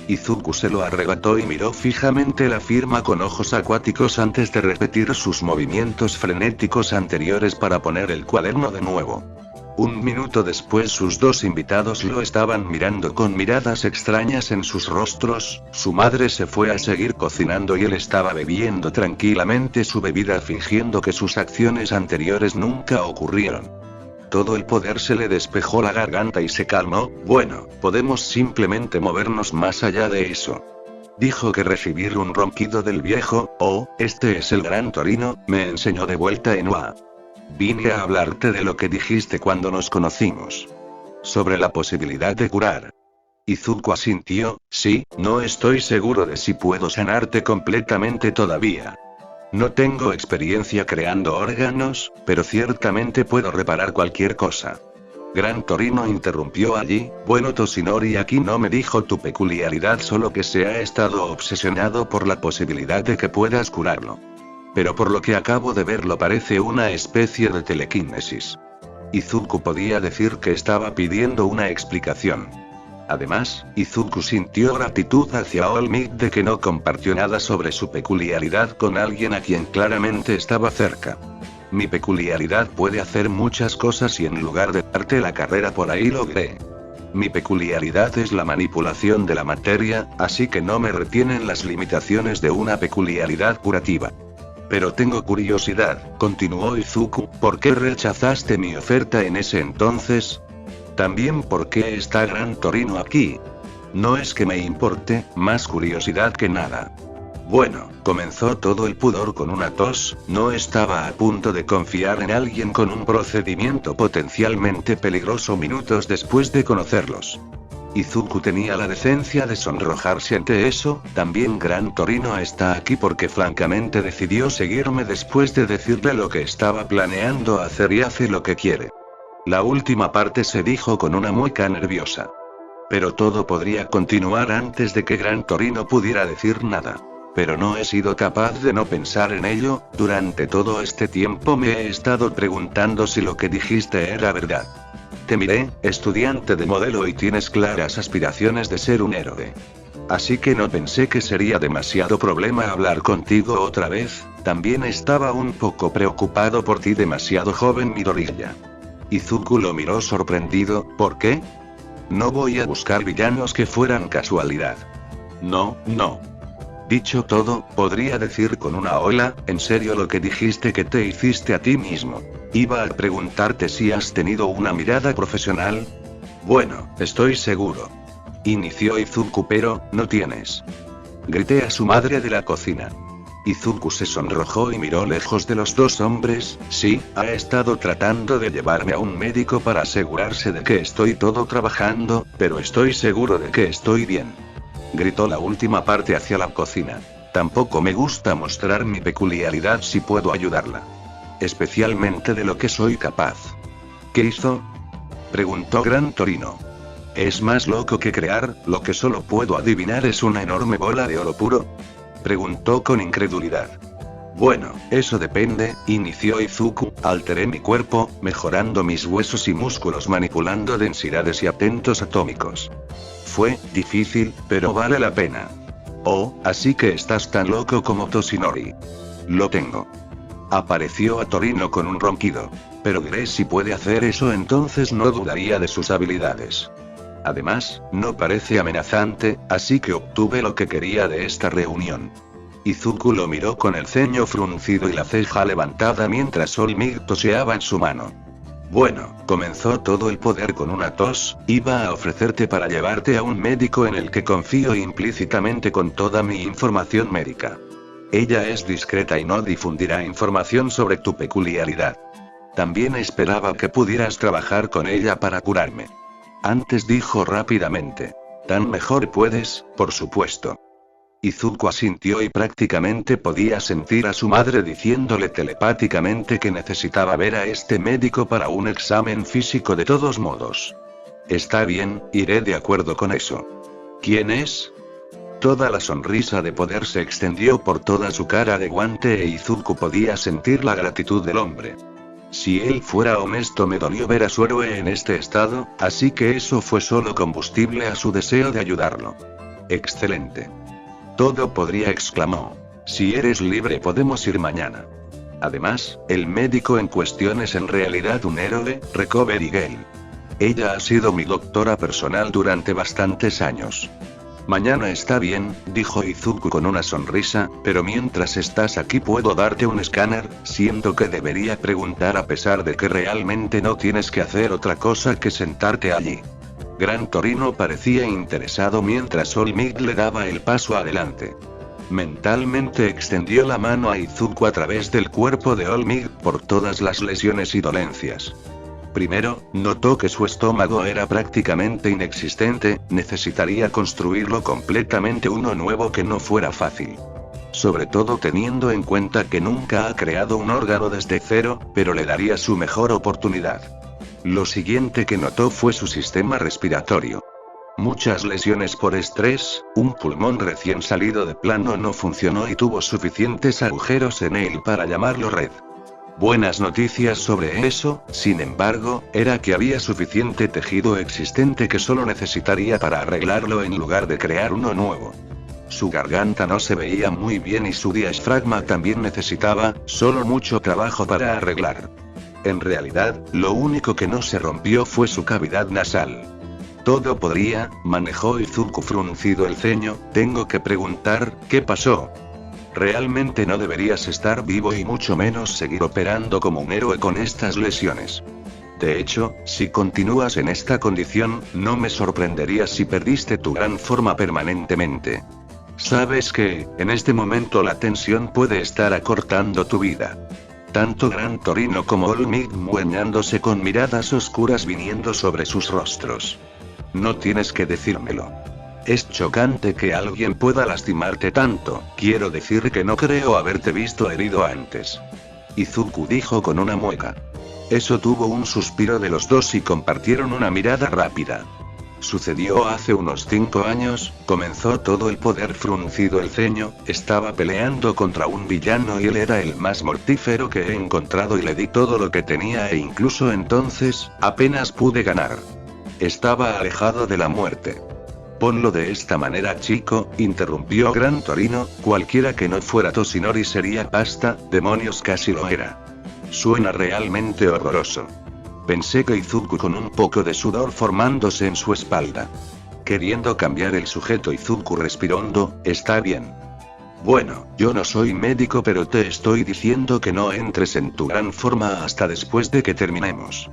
Izuku se lo arrebató y miró fijamente la firma con ojos acuáticos antes de repetir sus movimientos frenéticos anteriores para poner el cuaderno de nuevo. 1 minuto después sus dos invitados lo estaban mirando con miradas extrañas en sus rostros, su madre se fue a seguir cocinando y él estaba bebiendo tranquilamente su bebida fingiendo que sus acciones anteriores nunca ocurrieron. Todo el poder se le despejó la garganta y se calmó. Bueno, podemos simplemente movernos más allá de eso. Dijo que recibir un ronquido del viejo, este es el gran Torino, me enseñó de vuelta en UA. Vine a hablarte de lo que dijiste cuando nos conocimos. Sobre la posibilidad de curar. Izuku asintió, sí, no estoy seguro de si puedo sanarte completamente todavía. No tengo experiencia creando órganos, pero ciertamente puedo reparar cualquier cosa. Gran Torino interrumpió allí, bueno Toshinori aquí no me dijo tu peculiaridad solo que se ha estado obsesionado por la posibilidad de que puedas curarlo. Pero por lo que acabo de verlo parece una especie de telequinesis. Izuku podía decir que estaba pidiendo una explicación. Además, Izuku sintió gratitud hacia All Might de que no compartió nada sobre su peculiaridad con alguien a quien claramente estaba cerca. Mi peculiaridad puede hacer muchas cosas y en lugar de darte la carrera por ahí logré. Mi peculiaridad es la manipulación de la materia, así que no me retienen las limitaciones de una peculiaridad curativa. Pero tengo curiosidad, continuó Izuku, ¿por qué rechazaste mi oferta en ese entonces? También ¿por qué está Gran Torino aquí? No es que me importe, más curiosidad que nada. Bueno, comenzó todo el pudor con una tos, no estaba a punto de confiar en alguien con un procedimiento potencialmente peligroso minutos después de conocerlos. Izuku tenía la decencia de sonrojarse ante eso, también Gran Torino está aquí porque francamente decidió seguirme después de decirle lo que estaba planeando hacer y hace lo que quiere. La última parte se dijo con una mueca nerviosa. Pero todo podría continuar antes de que Gran Torino pudiera decir nada. Pero no he sido capaz de no pensar en ello, durante todo este tiempo me he estado preguntando si lo que dijiste era verdad. Te miré, estudiante de modelo, y tienes claras aspiraciones de ser un héroe. Así que no pensé que sería demasiado problema hablar contigo otra vez. También estaba un poco preocupado por ti, demasiado joven, Midoriya. Izuku lo miró sorprendido. ¿Por qué? No voy a buscar villanos que fueran casualidad. No. Dicho todo, podría decir con una ola, ¿en serio lo que dijiste que te hiciste a ti mismo? Iba a preguntarte si has tenido una mirada profesional. Bueno, estoy seguro. Inició Izuku, pero, no tienes. Grité a su madre de la cocina. Izuku se sonrojó y miró lejos de los dos hombres. Sí, ha estado tratando de llevarme a un médico para asegurarse de que estoy todo trabajando, pero estoy seguro de que estoy bien. Gritó la última parte hacia la cocina. Tampoco me gusta mostrar mi peculiaridad si puedo ayudarla. Especialmente de lo que soy capaz. ¿Qué hizo? Preguntó Gran Torino. ¿Es más loco que crear? Lo que solo puedo adivinar es una enorme bola de oro puro. Preguntó con incredulidad. Bueno, eso depende, inició Izuku. Alteré mi cuerpo, mejorando mis huesos y músculos, manipulando densidades y atentos atómicos. Fue difícil, pero vale la pena. Oh, así que estás tan loco como Toshinori. Lo tengo. Apareció a Torino con un ronquido. Pero diré, si puede hacer eso, entonces no dudaría de sus habilidades. Además, no parece amenazante, así que obtuve lo que quería de esta reunión. Izuku lo miró con el ceño fruncido y la ceja levantada mientras All Might toseaba en su mano. Bueno, comenzó todo el poder con una tos. Iba a ofrecerte para llevarte a un médico en el que confío implícitamente con toda mi información médica. Ella es discreta y no difundirá información sobre tu peculiaridad. También esperaba que pudieras trabajar con ella para curarme. Antes dijo rápidamente. Tan mejor puedes, por supuesto. Izuku asintió y prácticamente podía sentir a su madre diciéndole telepáticamente que necesitaba ver a este médico para un examen físico de todos modos. Está bien, iré de acuerdo con eso. ¿Quién es? Toda la sonrisa de poder se extendió por toda su cara de guante e Izuku podía sentir la gratitud del hombre. Si él fuera honesto, me dolió ver a su héroe en este estado, así que eso fue solo combustible a su deseo de ayudarlo. Excelente. Todo podría, exclamó. Si eres libre podemos ir mañana. Además, el médico en cuestión es en realidad un héroe, Recovery Girl. Ella ha sido mi doctora personal durante bastantes años. Mañana está bien, dijo Izuku con una sonrisa, pero mientras estás aquí puedo darte un escáner. Siento que debería preguntar a pesar de que realmente no tienes que hacer otra cosa que sentarte allí. Gran Torino parecía interesado mientras All Might le daba el paso adelante. Mentalmente extendió la mano a Izuku a través del cuerpo de All Might por todas las lesiones y dolencias. Primero, notó que su estómago era prácticamente inexistente, necesitaría construirlo completamente uno nuevo que no fuera fácil. Sobre todo teniendo en cuenta que nunca ha creado un órgano desde cero, pero le daría su mejor oportunidad. Lo siguiente que notó fue su sistema respiratorio. Muchas lesiones por estrés, un pulmón recién salido de plano no funcionó y tuvo suficientes agujeros en él para llamarlo red. Buenas noticias sobre eso, sin embargo, era que había suficiente tejido existente que solo necesitaría para arreglarlo en lugar de crear uno nuevo. Su garganta no se veía muy bien y su diafragma también necesitaba, solo mucho trabajo para arreglar. En realidad, lo único que no se rompió fue su cavidad nasal. Todo podría, manejó Izuku fruncido el ceño. Tengo que preguntar, ¿qué pasó? Realmente no deberías estar vivo y mucho menos seguir operando como un héroe con estas lesiones. De hecho, si continúas en esta condición, no me sorprendería si perdiste tu gran forma permanentemente. Sabes que, en este momento la tensión puede estar acortando tu vida. Tanto Gran Torino como All Might mueñándose con miradas oscuras viniendo sobre sus rostros. No tienes que decírmelo. Es chocante que alguien pueda lastimarte tanto, quiero decir que no creo haberte visto herido antes. Izuku dijo con una mueca. Eso tuvo un suspiro de los dos y compartieron una mirada rápida. Sucedió hace unos 5 años, comenzó todo el poder fruncido el ceño, estaba peleando contra un villano y él era el más mortífero que he encontrado y le di todo lo que tenía e incluso entonces, apenas pude ganar. Estaba alejado de la muerte. Ponlo de esta manera, chico, interrumpió Gran Torino, cualquiera que no fuera Toshinori sería pasta, demonios casi lo era. Suena realmente horroroso. Pensé que Izuku con un poco de sudor formándose en su espalda. Queriendo cambiar el sujeto, Izuku respiró hondo, está bien. Bueno, yo no soy médico pero te estoy diciendo que no entres en tu gran forma hasta después de que terminemos.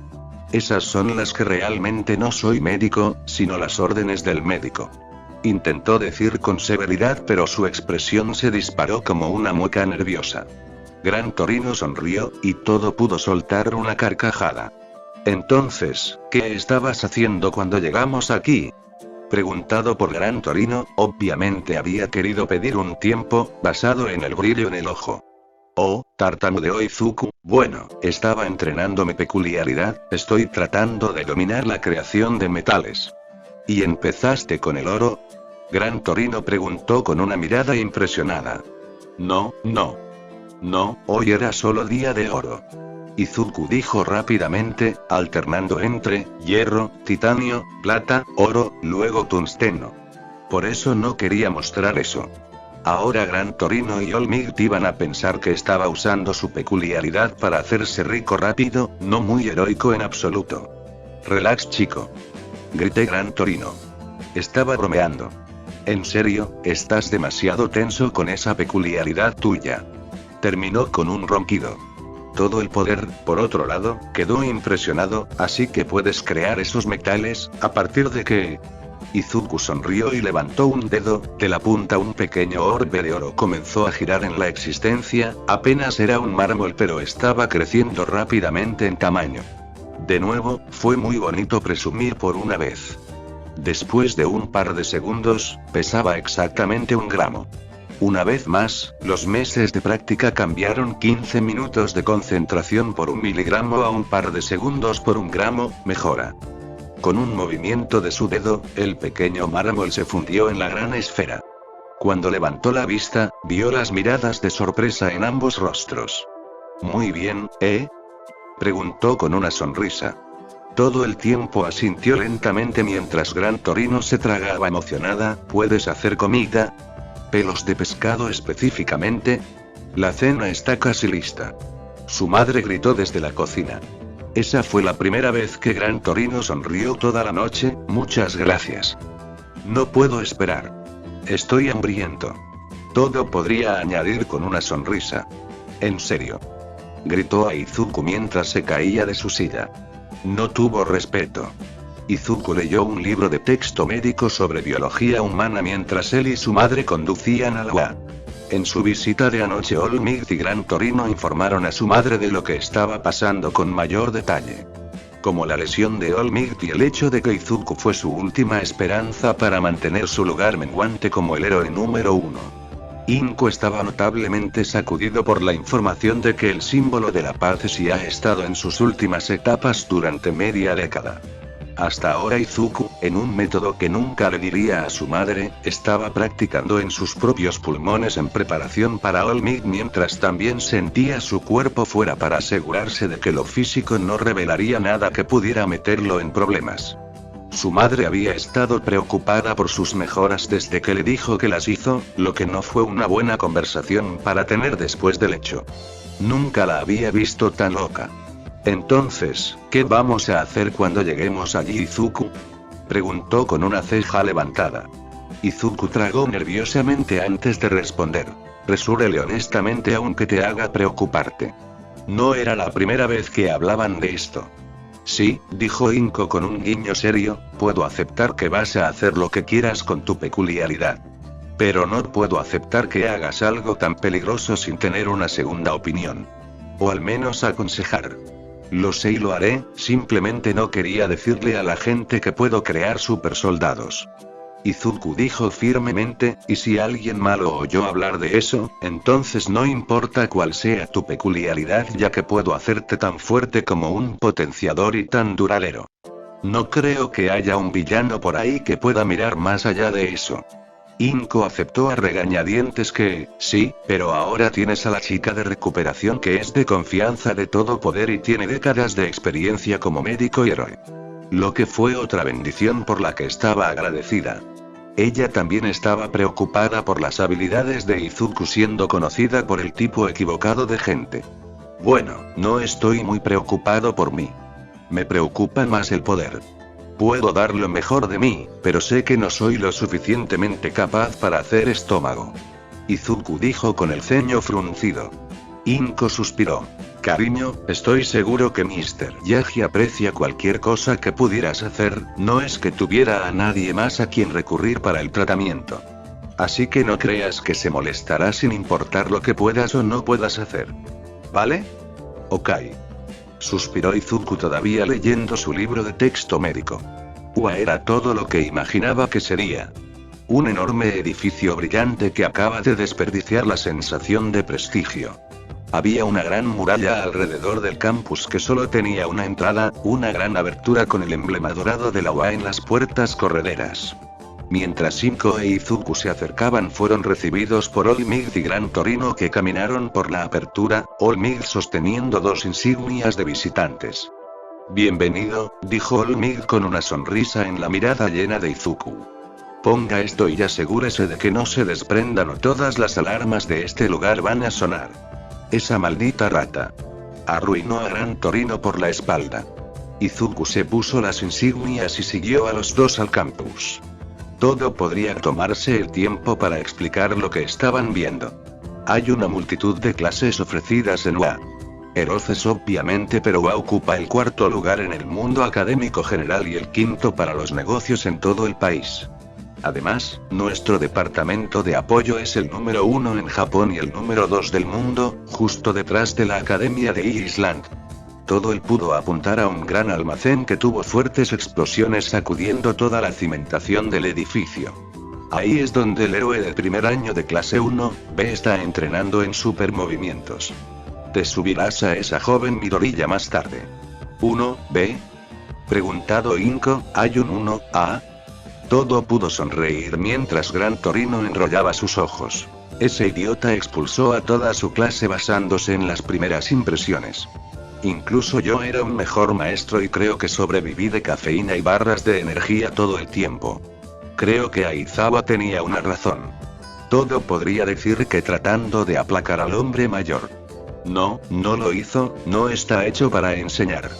Esas son las que realmente no soy médico, sino las órdenes del médico. Intentó decir con severidad pero su expresión se disparó como una mueca nerviosa. Gran Torino sonrió, y todo pudo soltar una carcajada. Entonces, ¿qué estabas haciendo cuando llegamos aquí? Preguntado por Gran Torino, obviamente había querido pedir un tiempo, basado en el brillo en el ojo. Oh, tartamudeó Izuku, bueno, estaba entrenando mi peculiaridad, estoy tratando de dominar la creación de metales. ¿Y empezaste con el oro? Gran Torino preguntó con una mirada impresionada. No, hoy era solo día de oro. Izuku dijo rápidamente, alternando entre hierro, titanio, plata, oro, luego tungsteno. Por eso no quería mostrar eso. Ahora Gran Torino y All Might iban a pensar que estaba usando su peculiaridad para hacerse rico rápido, no muy heroico en absoluto. Relax, chico. Grité Gran Torino. Estaba bromeando. En serio, estás demasiado tenso con esa peculiaridad tuya. Terminó con un ronquido. Todo el poder, por otro lado, quedó impresionado, así que puedes crear esos metales, ¿a partir de qué? Izuku sonrió y levantó un dedo, de la punta un pequeño orbe de oro comenzó a girar en la existencia, apenas era un mármol pero estaba creciendo rápidamente en tamaño. De nuevo, fue muy bonito presumir por una vez. Después de un par de segundos, pesaba exactamente 1 gramo. Una vez más, los meses de práctica cambiaron 15 minutos de concentración por 1 miligramo a un par de segundos por 1 gramo, mejora. Con un movimiento de su dedo, el pequeño mármol se fundió en la gran esfera. Cuando levantó la vista, vio las miradas de sorpresa en ambos rostros. Muy bien, ¿eh? Preguntó con una sonrisa. Todo el tiempo asintió lentamente mientras Gran Torino se tragaba emocionada. ¿Puedes hacer comida? ¿Pelos de pescado específicamente? La cena está casi lista. Su madre gritó desde la cocina. Esa fue la primera vez que Gran Torino sonrió toda la noche. Muchas gracias. No puedo esperar. Estoy hambriento. Todo podría añadir con una sonrisa. En serio. Gritó a Izuku mientras se caía de su silla. No tuvo respeto. Izuku leyó un libro de texto médico sobre biología humana mientras él y su madre conducían al agua. En su visita de anoche, All Might y Gran Torino informaron a su madre de lo que estaba pasando con mayor detalle. Como la lesión de All Might y el hecho de que Izuku fue su última esperanza para mantener su lugar menguante como el héroe número 1. Inko estaba notablemente sacudido por la información de que el símbolo de la paz sí ha estado en sus últimas etapas durante media década. Hasta ahora Izuku, en un método que nunca le diría a su madre, estaba practicando en sus propios pulmones en preparación para All Might mientras también sentía su cuerpo fuera para asegurarse de que lo físico no revelaría nada que pudiera meterlo en problemas. Su madre había estado preocupada por sus mejoras desde que le dijo que las hizo, lo que no fue una buena conversación para tener después del hecho. Nunca la había visto tan loca. Entonces, ¿qué vamos a hacer cuando lleguemos allí, Izuku? Preguntó con una ceja levantada. Izuku tragó nerviosamente antes de responder. Resúrele honestamente aunque te haga preocuparte. No era la primera vez que hablaban de esto. Sí, dijo Inko con un guiño serio, puedo aceptar que vas a hacer lo que quieras con tu peculiaridad. Pero no puedo aceptar que hagas algo tan peligroso sin tener una segunda opinión. O al menos aconsejar. Lo sé y lo haré, simplemente no quería decirle a la gente que puedo crear supersoldados. Izuku dijo firmemente, y si alguien malo oyó hablar de eso, entonces no importa cuál sea tu peculiaridad ya que puedo hacerte tan fuerte como un potenciador y tan duradero. No creo que haya un villano por ahí que pueda mirar más allá de eso. Inko aceptó a regañadientes que, sí, pero ahora tienes a la chica de recuperación que es de confianza de todo poder y tiene décadas de experiencia como médico y héroe. Lo que fue otra bendición por la que estaba agradecida. Ella también estaba preocupada por las habilidades de Izuku siendo conocida por el tipo equivocado de gente. Bueno, no estoy muy preocupado por mí. Me preocupa más el poder. Puedo dar lo mejor de mí, pero sé que no soy lo suficientemente capaz para hacer estómago. Izuku dijo con el ceño fruncido. Inko suspiró. Cariño, estoy seguro que Mr. Yagi aprecia cualquier cosa que pudieras hacer, no es que tuviera a nadie más a quien recurrir para el tratamiento. Así que no creas que se molestará sin importar lo que puedas o no puedas hacer. ¿Vale? Ok. Suspiró Izuku todavía leyendo su libro de texto médico. Ua era todo lo que imaginaba que sería. Un enorme edificio brillante que acaba de desperdiciar la sensación de prestigio. Había una gran muralla alrededor del campus que solo tenía una entrada, una gran abertura con el emblema dorado de la UA en las puertas correderas. Mientras Inko e Izuku se acercaban fueron recibidos por All Might y Gran Torino que caminaron por la apertura, All Might sosteniendo dos insignias de visitantes. Bienvenido, dijo All Might con una sonrisa en la mirada llena de Izuku. Ponga esto y asegúrese de que no se desprendan o todas las alarmas de este lugar van a sonar. Esa maldita rata. Arruinó a Gran Torino por la espalda. Izuku se puso las insignias y siguió a los dos al campus. Todo podría tomarse el tiempo para explicar lo que estaban viendo. Hay una multitud de clases ofrecidas en UA. Heroces obviamente, pero UA ocupa el cuarto lugar en el mundo académico general y el quinto para los negocios en todo el país. Además, nuestro departamento de apoyo es el número 1 en Japón y el número 2 del mundo, justo detrás de la Academia de Island. Todo el pudo apuntar a un gran almacén que tuvo fuertes explosiones sacudiendo toda la cimentación del edificio. Ahí es donde el héroe del primer año de clase 1, B está entrenando en supermovimientos. Te subirás a esa joven Midoriya más tarde. ¿1, B? Preguntado Inko, ¿hay un 1A? Todo pudo sonreír mientras Gran Torino enrollaba sus ojos. Ese idiota expulsó a toda su clase basándose en las primeras impresiones. Incluso yo era un mejor maestro y creo que sobreviví de cafeína y barras de energía todo el tiempo. Creo que Aizawa tenía una razón. Todo podría decir que tratando de aplacar al hombre mayor. No, no lo hizo, no está hecho para enseñar.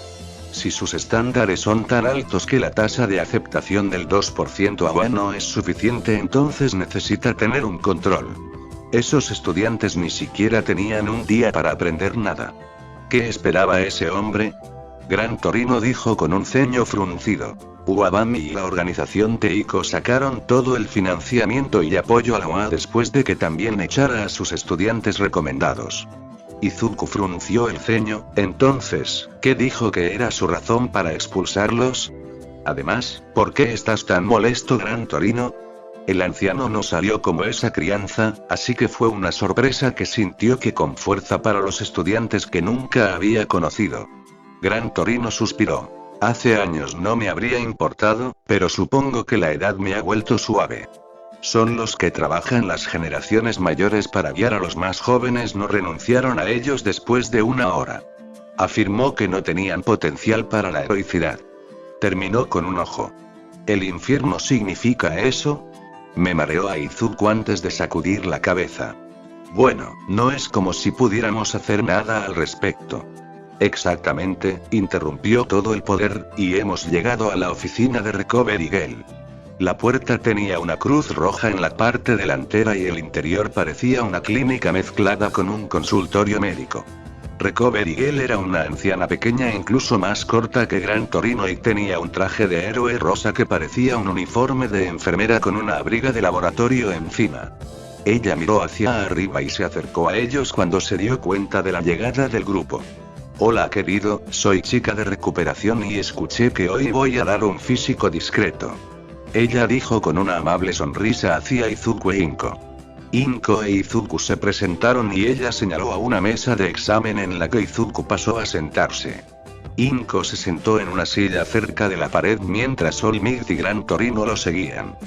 Si sus estándares son tan altos que la tasa de aceptación del 2% agua no es suficiente, entonces necesita tener un control. Esos estudiantes ni siquiera tenían un día para aprender nada. ¿Qué esperaba ese hombre? Gran Torino dijo con un ceño fruncido. Uabami y la organización Teiko sacaron todo el financiamiento y apoyo a la UA después de que también echara a sus estudiantes recomendados. Izuku frunció el ceño. Entonces, ¿qué dijo que era su razón para expulsarlos? Además, ¿por qué estás tan molesto, Gran Torino? El anciano no salió como esa crianza, así que fue una sorpresa que sintió que con fuerza para los estudiantes que nunca había conocido. Gran Torino suspiró. Hace años no me habría importado, pero supongo que la edad me ha vuelto suave. Son los que trabajan las generaciones mayores para guiar a los más jóvenes, no renunciaron a ellos después de una hora. Afirmó que no tenían potencial para la heroicidad. Terminó con un ojo. ¿El infierno significa eso? Me mareó a Izuku antes de sacudir la cabeza. Bueno, no es como si pudiéramos hacer nada al respecto. Exactamente, interrumpió todo el poder, y hemos llegado a la oficina de Recovery Girl. La puerta tenía una cruz roja en la parte delantera y el interior parecía una clínica mezclada con un consultorio médico. Recovery Girl era una anciana pequeña, incluso más corta que Gran Torino, y tenía un traje de héroe rosa que parecía un uniforme de enfermera con una abriga de laboratorio encima. Ella miró hacia arriba y se acercó a ellos cuando se dio cuenta de la llegada del grupo. Hola querido, soy chica de recuperación y escuché que hoy voy a dar un físico discreto. Ella dijo con una amable sonrisa hacia Izuku e Inko. Inko e Izuku se presentaron y ella señaló a una mesa de examen en la que Izuku pasó a sentarse. Inko se sentó en una silla cerca de la pared mientras Olmigt y Gran Torino lo seguían.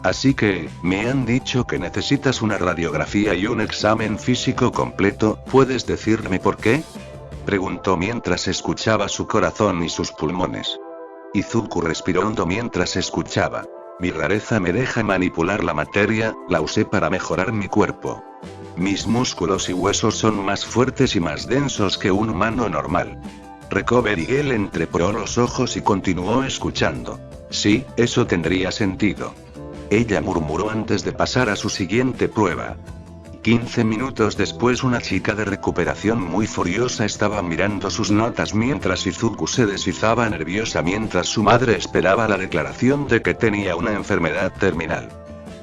Así que, me han dicho que necesitas una radiografía y un examen físico completo, ¿puedes decirme por qué? Preguntó mientras escuchaba su corazón y sus pulmones. Izuku respiró hondo mientras escuchaba. Mi rareza me deja manipular la materia, la usé para mejorar mi cuerpo. Mis músculos y huesos son más fuertes y más densos que un humano normal. Recoverigel entrecerró los ojos y continuó escuchando. Sí, eso tendría sentido. Ella murmuró antes de pasar a su siguiente prueba. 15 minutos después una chica de recuperación muy furiosa estaba mirando sus notas mientras Izuku se deslizaba nerviosa mientras su madre esperaba la declaración de que tenía una enfermedad terminal.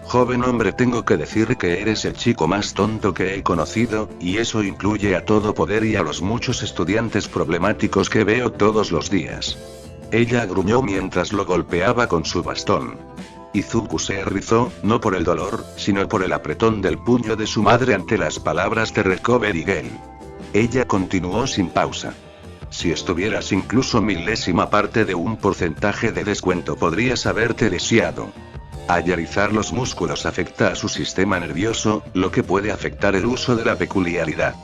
Joven hombre, tengo que decir que eres el chico más tonto que he conocido, y eso incluye a Todo Poder y a los muchos estudiantes problemáticos que veo todos los días. Ella gruñó mientras lo golpeaba con su bastón. Izuku se rizó, no por el dolor, sino por el apretón del puño de su madre ante las palabras de Recoverigel. Ella continuó sin pausa. Si estuvieras incluso milésima parte de un porcentaje de descuento podrías haberte lisiado. Ayarizar los músculos afecta a su sistema nervioso, lo que puede afectar el uso de la peculiaridad.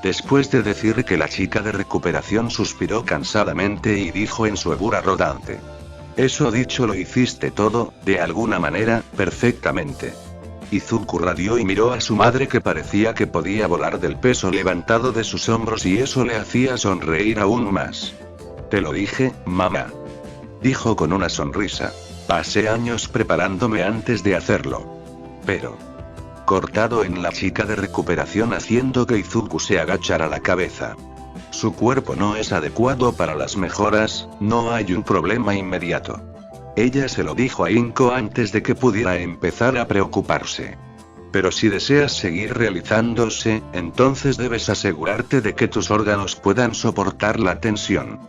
Después de decir que la chica de recuperación suspiró cansadamente y dijo en su voz arrogante. Eso dicho, lo hiciste todo, de alguna manera, perfectamente. Izuku radió y miró a su madre que parecía que podía volar del peso levantado de sus hombros y eso le hacía sonreír aún más. Te lo dije, mamá. Dijo con una sonrisa. Pasé años preparándome antes de hacerlo. Pero... cortado en la chica de recuperación haciendo que Izuku se agachara la cabeza. Su cuerpo no es adecuado para las mejoras, no hay un problema inmediato. Ella se lo dijo a Inko antes de que pudiera empezar a preocuparse. Pero si deseas seguir realizándose, entonces debes asegurarte de que tus órganos puedan soportar la tensión.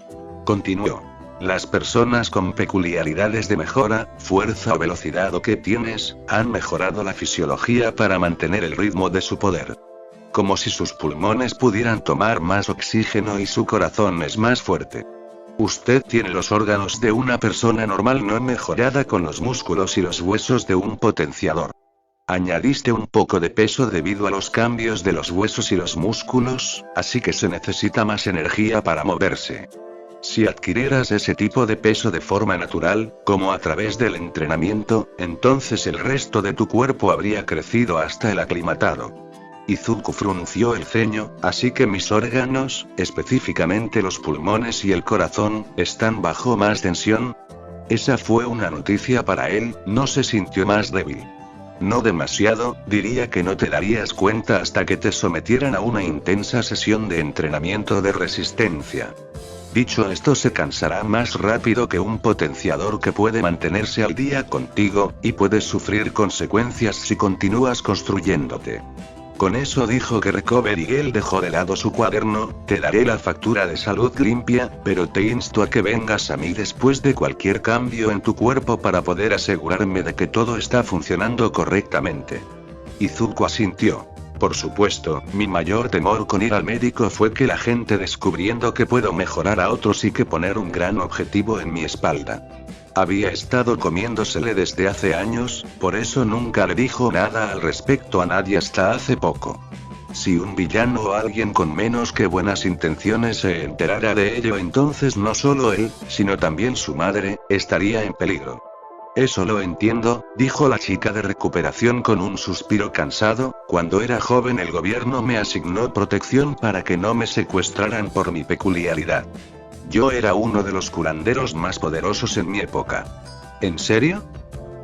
Continuó. Las personas con peculiaridades de mejora, fuerza o velocidad o que tienes, han mejorado la fisiología para mantener el ritmo de su poder. Como si sus pulmones pudieran tomar más oxígeno y su corazón es más fuerte. Usted tiene los órganos de una persona normal no mejorada con los músculos y los huesos de un potenciador. Añadiste un poco de peso debido a los cambios de los huesos y los músculos, así que se necesita más energía para moverse. Si adquirieras ese tipo de peso de forma natural, como a través del entrenamiento, entonces el resto de tu cuerpo habría crecido hasta el aclimatado. Izuku frunció el ceño, así que mis órganos, específicamente los pulmones y el corazón, están bajo más tensión. Esa fue una noticia para él, no se sintió más débil. No demasiado, diría que no te darías cuenta hasta que te sometieran a una intensa sesión de entrenamiento de resistencia. Dicho esto, se cansará más rápido que un potenciador que puede mantenerse al día contigo, y puedes sufrir consecuencias si continúas construyéndote. Con eso dijo que Recoverigel dejó de lado su cuaderno. Te daré la factura de salud limpia, pero te insto a que vengas a mí después de cualquier cambio en tu cuerpo para poder asegurarme de que todo está funcionando correctamente. Izuku asintió. Por supuesto, mi mayor temor con ir al médico fue que la gente descubriendo que puedo mejorar a otros y que poner un gran objetivo en mi espalda. Había estado comiéndosele desde hace años, por eso nunca le dijo nada al respecto a nadie hasta hace poco. Si un villano o alguien con menos que buenas intenciones se enterara de ello, entonces no solo él, sino también su madre, estaría en peligro. Eso lo entiendo, dijo la chica de recuperación con un suspiro cansado. Cuando era joven el gobierno me asignó protección para que no me secuestraran por mi peculiaridad. Yo era uno de los curanderos más poderosos en mi época. ¿En serio?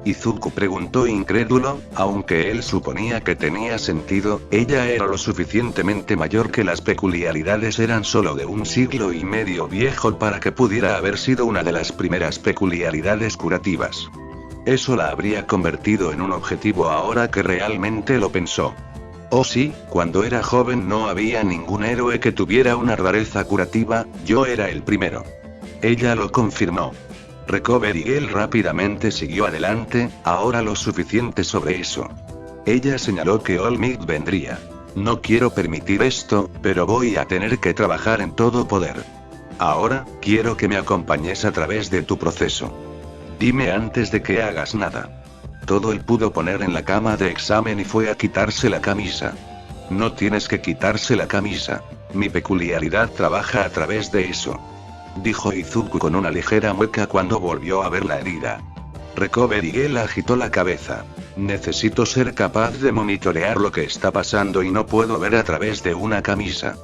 Izuku preguntó incrédulo, aunque él suponía que tenía sentido. Ella era lo suficientemente mayor que las peculiaridades eran solo de 1 siglo y medio viejo para que pudiera haber sido una de las primeras peculiaridades curativas. Eso la habría convertido en un objetivo ahora que realmente lo pensó. Oh sí, cuando era joven no había ningún héroe que tuviera una rareza curativa, yo era el primero. Ella lo confirmó. Recoverigel rápidamente siguió adelante, ahora lo suficiente sobre eso. Ella señaló que Olmigt vendría. No quiero permitir esto, pero voy a tener que trabajar en Todo Poder. Ahora, quiero que me acompañes a través de tu proceso. Dime antes de que hagas nada. Todo él pudo poner en la cama de examen y fue a quitarse la camisa. No tienes que quitarse la camisa. Mi peculiaridad trabaja a través de eso. Dijo Izuku con una ligera mueca cuando volvió a ver la herida. Recover y él agitó la cabeza. Necesito ser capaz de monitorear lo que está pasando y no puedo ver a través de una camisa.